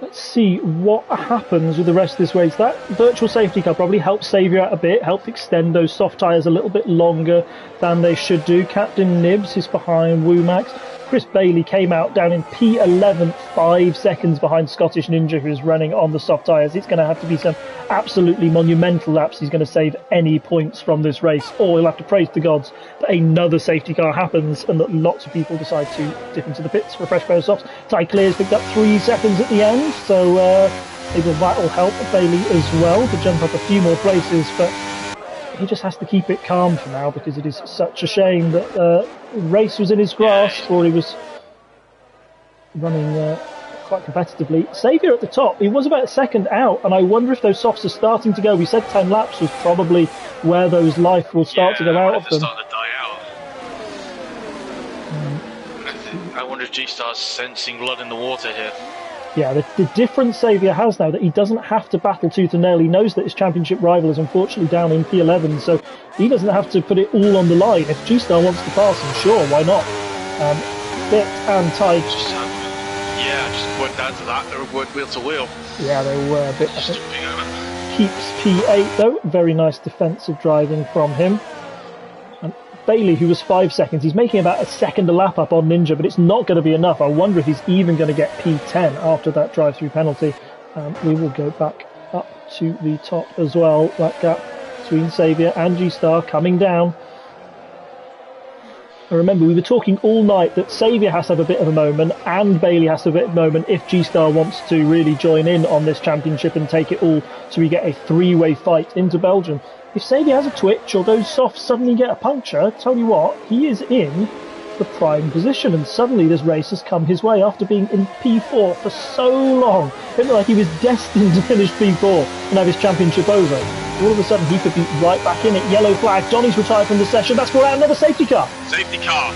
let's see what happens with the rest of this race. That virtual safety car probably helped Xavier out a bit, helped extend those soft tyres a little bit longer than they should do. Captain Nibs is behind Woomax. Chris Bailey came out down in P11, 5 seconds behind Scottish Ninja, who's running on the soft tyres. It's going to have to be some absolutely monumental laps. He's going to save any points from this race, or he'll have to praise the gods that another safety car happens and that lots of people decide to dip into the pits for a fresh pair of softs. Ty Clear's picked up 3 seconds at the end, so maybe that will help Bailey as well to jump up a few more places, but he just has to keep it calm for now, because it is such a shame that race was in his grasp, or he was running quite competitively. Xavier at the top, he was about a second out, and I wonder if those softs are starting to go. We said 10 laps was probably where those life will start to go out of them. Starting to die out. I wonder if G-Star's sensing blood in the water here. Yeah, the difference Xavier has now, that he doesn't have to battle tooth and nail. He knows that his championship rival is unfortunately down in P11, so he doesn't have to put it all on the line. If G-Star wants to pass him, sure, why not? Bit and Ty... just went down to that, they were wheel to wheel. Yeah, they were a bit... Keeps P8 though, very nice defensive driving from him. Bailey, who was 5 seconds, he's making about a second a lap up on Ninja, but it's not going to be enough. I wonder if he's even going to get P10 after that drive-through penalty. We will go back up to the top as well. That gap between Xavier and G-Star coming down. And remember, we were talking all night that Xavier has to have a bit of a moment and Bailey has to have a bit of a moment if G-Star wants to really join in on this championship and take it all, so we get a 3-way fight into Belgium. If Xavier has a twitch or those softs suddenly get a puncture, tell you what, he is in the prime position, and suddenly this race has come his way after being in P4 for so long. It looked like he was destined to finish P4 and have his championship over. All of a sudden he could be right back in it. Yellow flag, Donny's retired from the session. That's brought out another safety car. Safety car.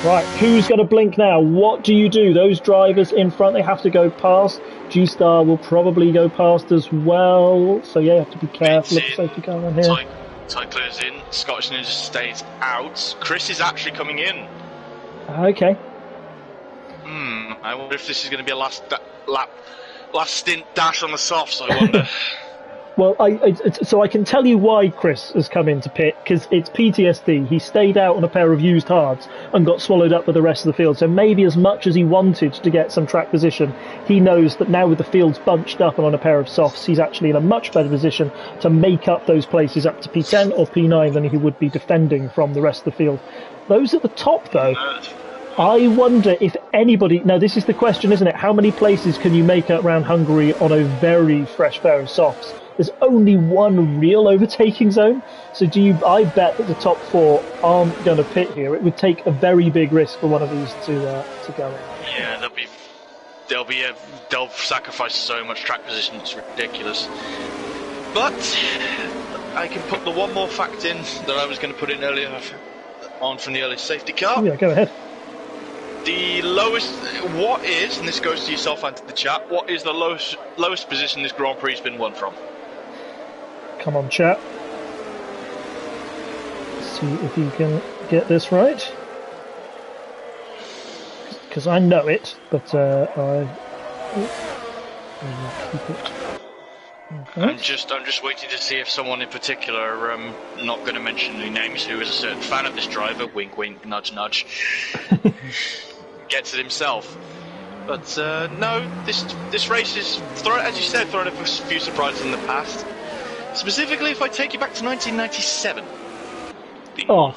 Right, who's going to blink now? What do you do? Those drivers in front, they have to go past. G-Star will probably go past as well. So yeah, you have to be careful of the safety car on here. Ty clears in, Scottish Ninja stays out. Chris is actually coming in. Okay. I wonder if this is going to be a last stint dash on the softs, I wonder. Well, so I can tell you why Chris has come into pit, because it's PTSD. He stayed out on a pair of used hards and got swallowed up with the rest of the field. So maybe as much as he wanted to get some track position, he knows that now with the fields bunched up and on a pair of softs, he's actually in a much better position to make up those places up to P10 or P9 than he would be defending from the rest of the field. Those at the top, though, I wonder if anybody... Now, this is the question, isn't it? How many places can you make up around Hungary on a very fresh pair of softs? There's only one real overtaking zone, so I bet that the top 4 aren't going to pit here. It would take a very big risk for one of these to go in. Yeah, they'll sacrifice so much track position, it's ridiculous. But I can put the one more fact in that I was going to put in earlier on from the early safety car. Yeah, go ahead. The lowest, what is, and this goes to yourself and to the chat, what is the lowest position this Grand Prix has been won from? Come on, chat. See if you can get this right. Because I know it, but I will keep it I'm just waiting to see if someone in particular, not going to mention any names, who is a certain fan of this driver, wink wink, nudge nudge, gets it himself. But no, this race is, as you said, thrown up a few surprises in the past. Specifically, if I take you back to 1997. Oh,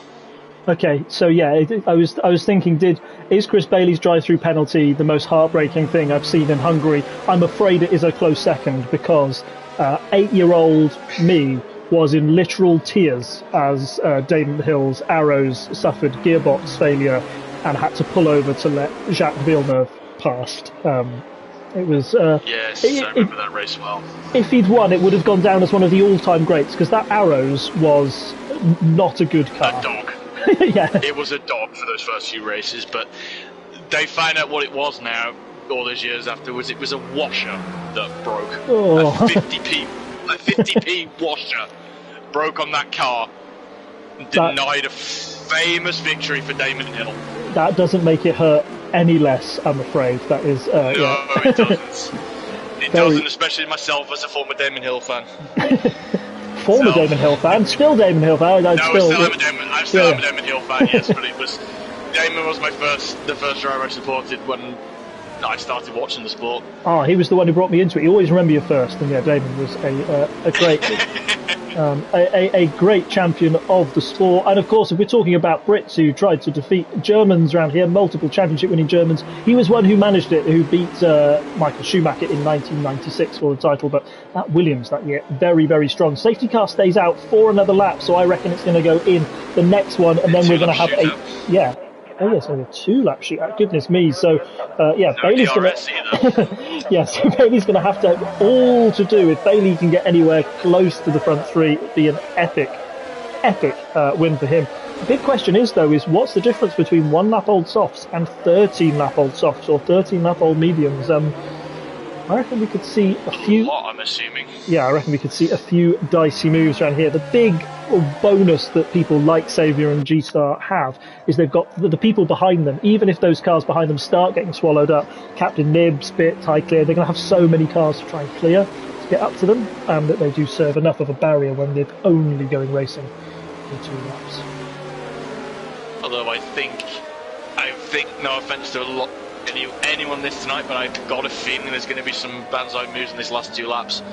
okay. So yeah, I was thinking, is Chris Bailey's drive-through penalty the most heartbreaking thing I've seen in Hungary? I'm afraid it is a close second, because 8-year-old me was in literal tears as Damon Hill's Arrows suffered gearbox failure and had to pull over to let Jacques Villeneuve past. It was. Yes, I remember that race well. If he'd won, it would have gone down as one of the all-time greats, because that Arrows was not a good car. A dog. Yeah. It was a dog for those first few races, but they found out what it was now, all those years afterwards. It was a washer that broke. Oh. A 50p washer broke on that car and denied a famous victory for Damon Hill. That doesn't make it hurt any less, I'm afraid. That is, no, yeah. It doesn't. It doesn't, especially myself as a former Damon Hill fan. Former Damon Hill fan? Still Damon Hill fan? I'm still a Damon Hill fan, yes, but Damon was the first driver I supported when I started watching the sport. Oh, he was the one who brought me into it. You always remember you first, and yeah, Damon was a great... a great champion of the sport. And of course, if we're talking about Brits who tried to defeat Germans around here, multiple championship winning Germans, he was one who managed it, who beat Michael Schumacher in 1996 for the title. But that Williams that year, very, very strong. Safety car stays out for another lap, so I reckon it's going to go in the next one, and then we're going to have Oh yes, only a 2-lap shootout. Goodness me! So, Bailey's going to. Yes, Bailey's going to have to have all to do. If Bailey can get anywhere close to the front three, it'd be an epic win for him. The big question is what's the difference between 1-lap-old softs and 13-lap-old softs or 13-lap-old mediums? I reckon we could see a few. I'm assuming. Yeah, I reckon we could see a few dicey moves around here. The big bonus that people like Xavier and G-Star have is they've got the people behind them. Even if those cars behind them start getting swallowed up, Captain Nibs, Bit, Ty Clear, they're going to have so many cars to try and clear to get up to them, that they do serve enough of a barrier when they're only going racing for 2 laps. Although I think, no offence to anyone this tonight, but I've got a feeling there's going to be some banzai moves in these last 2 laps.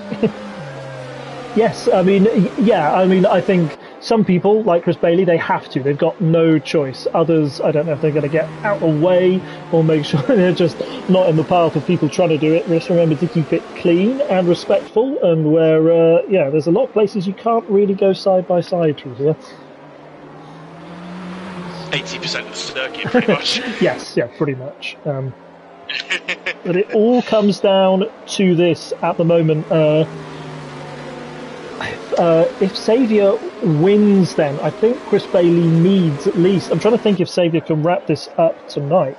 Yes, I think some people, like Chris Bailey, they have to. They've got no choice. Others, I don't know if they're going to get out of the way or make sure they're just not in the path of people trying to do it. Just remember to keep it clean and respectful, and where, there's a lot of places you can't really go side by side through here. 80% of the circuit, pretty much. Yes, yeah, pretty much. But it all comes down to this at the moment. If Xavier wins, then I think Chris Bailey needs at least. I'm trying to think if Xavier can wrap this up tonight,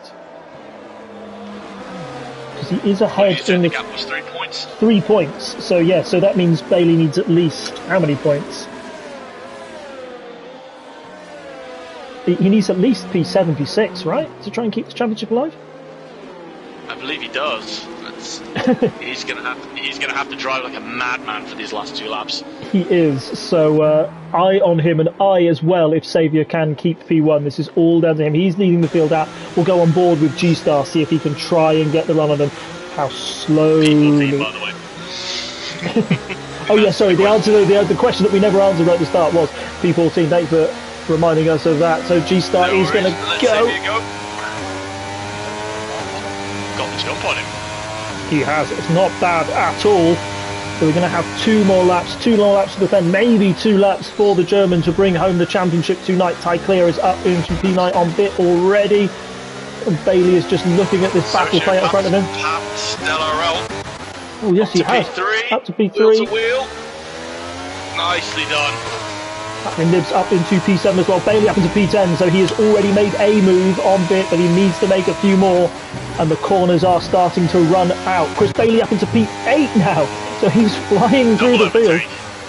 because he is ahead in the gap was 3 points. 3 points. So yeah, so that means Bailey needs at least how many points? He needs at least P7, P6, right, to try and keep the championship alive. I believe he does. He's gonna have to drive like a madman for these last 2 laps. He is. So eye on him, and eye as well if Xavier can keep P1. This is all down to him. He's leading the field out. We'll go on board with G-Star, see if he can try and get the run on them. How slowly. Team, by the way. Oh yeah, sorry. The answer, the question that we never answered right at the start was P14. Thanks for reminding us of that. So G-Star is going to go. Got the jump on him. He has. It's not bad at all. So we're going to have 2 more laps, 2 more laps to defend, maybe 2 laps for the German to bring home the championship tonight. Ty Clear is up into P9 on bit already. And Bailey is just looking at this battle play in front of him. Oh yes, he has. P3. Up to P3. Wheel to wheel. Nicely done. And Nibs up into P7 as well. Bailey up into P10, so he has already made a move on bit, but he needs to make a few more. And the corners are starting to run out. Chris Bailey up into P8 now, so he's flying through the field.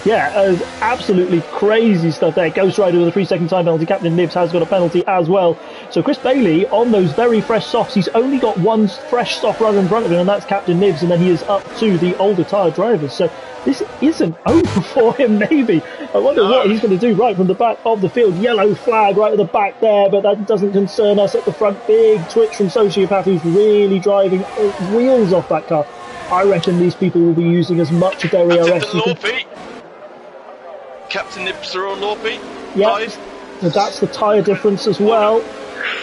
Yeah, absolutely crazy stuff there. Ghost Rider with a 3-second time penalty. Captain Nibs has got a penalty as well. So Chris Bailey, on those very fresh softs, he's only got one fresh soft runner in front of him, and that's Captain Nibs, and then he is up to the older tyre drivers. So this isn't over for him, maybe. I wonder what he's going to do right from the back of the field. Yellow flag right at the back there, but that doesn't concern us at the front. Big twitch from Sociopath, who's really driving wheels off that car. I reckon these people will be using as much of their ERS. Captain Nibs are on Lorpy. Yeah, so that's the tyre difference as well.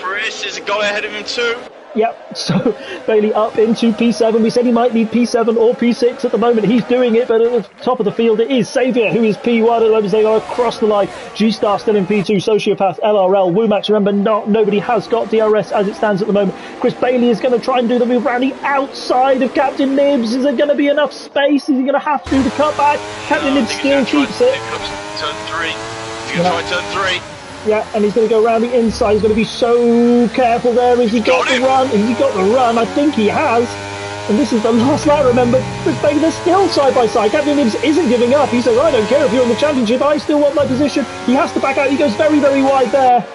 Chris is a guy ahead of him too. Yep, so Bailey up into P7. We said he might need P7 or P6 at the moment. He's doing it, but at the top of the field it is Saviour, who is P1 at the moment. They go across the line. G-Star still in P2. Sociopath, LRL, Womax. Remember, nobody has got DRS as it stands at the moment. Chris Bailey is going to try and do the move around the outside of Captain Nibs. Is there going to be enough space? Is he going to have to do the cutback? Captain Nibs still keeps it. Turn 3. He's going to try turn 3. Yeah, and he's going to go around the inside. He's going to be so careful there. Has he got the run? Has he got the run? I think he has. And this is the last lap, remember. Chris Bailey, they're still side by side. Captain Nibs isn't giving up. He says, I don't care if you're in the championship. I still want my position. He has to back out. He goes very, very wide there.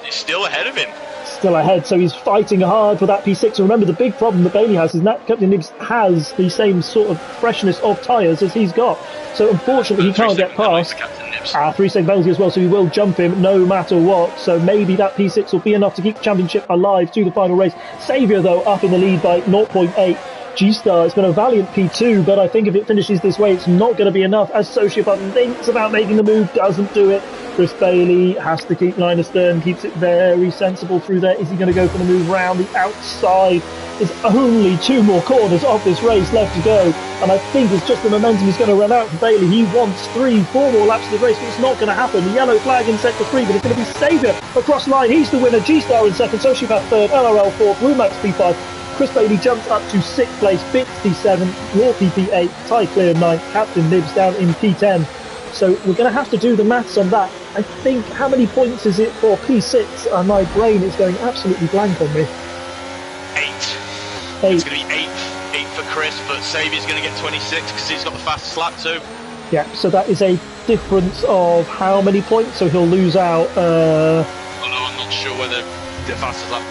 He's still ahead of him. Still ahead, so he's fighting hard for that P6. And remember, the big problem that Bailey has is that Captain Nibs has the same sort of freshness of tyres as he's got. So unfortunately, he can't get past. 3-second penalty as well, so he will jump him no matter what. So maybe that P6 will be enough to keep the championship alive to the final race. Saviour, though, up in the lead by 0.8. G-Star, it's been a valiant P2, but I think if it finishes this way, it's not going to be enough. As Sociopath thinks about making the move, doesn't do it. Chris Bailey has to keep line astern, keeps it very sensible through there. Is he going to go for the move round the outside? There's only 2 more corners of this race left to go, and I think it's just the momentum is going to run out for Bailey. He wants 3-4 more laps of the race, but it's not going to happen. The yellow flag in sector 3, but it's going to be Saviour across the line. He's the winner. G-Star in second, Sociopath third, LRL fourth, Womax P5. Chris Bailey jumps up to 6th place, Bits P7, Raw P8, Ty Clear 9th, Captain Nibs down in P10. So we're going to have to do the maths on that. I think, how many points is it for P6? My brain is going absolutely blank on me. 8. It's going to be 8 for Chris, but Saviour's going to get 26 because he's got the fastest lap too. Yeah, so that is a difference of how many points? So he'll lose out... Oh no, I'm not sure whether the fastest lap...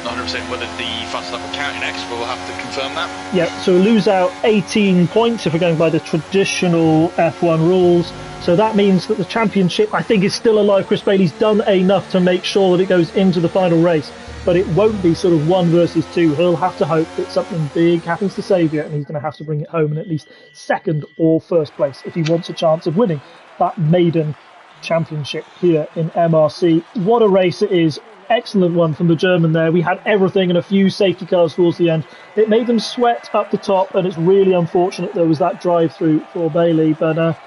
100% whether the fastest lap will count in extra. We'll have to confirm that. Yeah, so we'll lose out 18 points if we're going by the traditional F1 rules. So that means that the championship, I think, is still alive. Chris Bailey's done enough to make sure that it goes into the final race. But it won't be sort of 1 versus 2. He'll have to hope that something big happens to Saviour, and he's going to have to bring it home in at least 2nd or 1st place if he wants a chance of winning that maiden championship here in MRC. What a race it is. Excellent one from the German there. We had everything and a few safety cars towards the end. It made them sweat up the top, and it's really unfortunate there was that drive-through for Bailey. But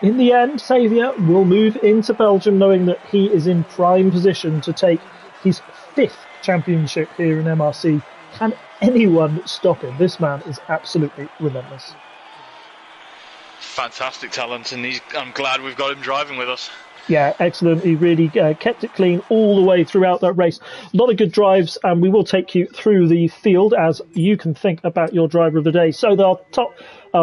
in the end, Saviour will move into Belgium knowing that he is in prime position to take his 5th championship here in MRC. Can anyone stop him? This man is absolutely relentless. Fantastic talent, and I'm glad we've got him driving with us. Yeah, excellent. He really kept it clean all the way throughout that race. A lot of good drives, and we will take you through the field as you can think about your driver of the day. So the top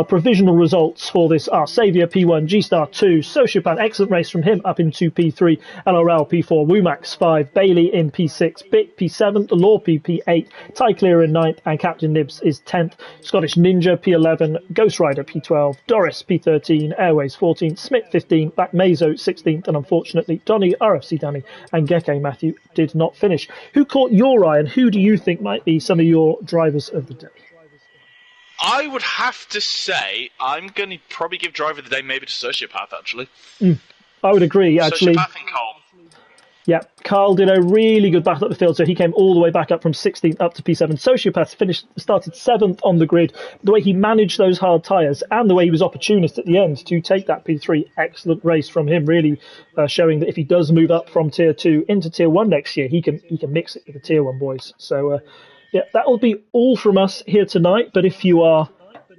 provisional results for this are Saviour P1, G-Star 2, Sociopath, excellent race from him up into P3, LRL P4, Womax 5, Bailey in P6, Bit P7, Law P8, Ty Clear in 9th, and Captain Nibs is 10th, Scottish Ninja P11, Ghost Rider P12, Doris P13, Airways 14, Smith 15, Black Mazo 16th, and unfortunately Donny, RFC Danny, and Geke Matthew did not finish. Who caught your eye, and who do you think might be some of your drivers of the day? I would have to say I'm going to probably give driver of the day maybe to Sociopath, actually. I would agree, actually. Sociopath and Carl. Yeah, Carl did a really good battle up the field, so he came all the way back up from 16th up to P7. Sociopath started 7th on the grid. The way he managed those hard tyres and the way he was opportunist at the end to take that P3, excellent race from him, really showing that if he does move up from Tier 2 into Tier 1 next year, he can mix it with the Tier 1 boys. So, yeah, that will be all from us here tonight, but if you are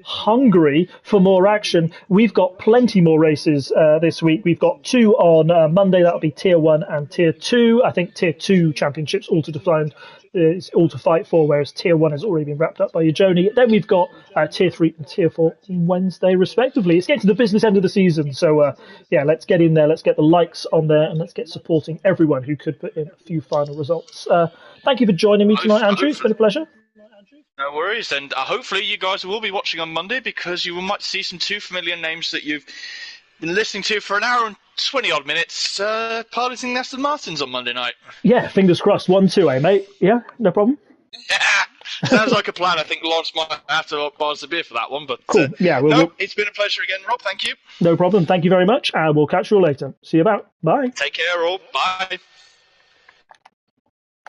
Hungary for more action. We've got plenty more races this week. We've got 2 on Monday. That'll be Tier 1 and Tier 2. I think Tier 2 championships all to define. It's all to fight for, whereas Tier 1 has already been wrapped up by your Joni. Then we've got Tier 3 and Tier 4 on Wednesday, respectively. It's getting to the business end of the season, so let's get in there, let's get the likes on there, and let's get supporting everyone who could put in a few final results. Thank you for joining me tonight, Andrew. It's been a pleasure. No worries, and hopefully you guys will be watching on Monday, because you might see some 2 familiar names that you've been listening to for an hour and 20-odd minutes piloting Aston Martins on Monday night. Yeah, fingers crossed. 1-2, mate? Yeah, no problem. Yeah, sounds like a plan. I think Lawrence might have to buy us a beer for that one. But cool. It's been a pleasure again, Rob. Thank you. No problem. Thank you very much, and we'll catch you all later. See you about. Bye. Take care, all. Bye.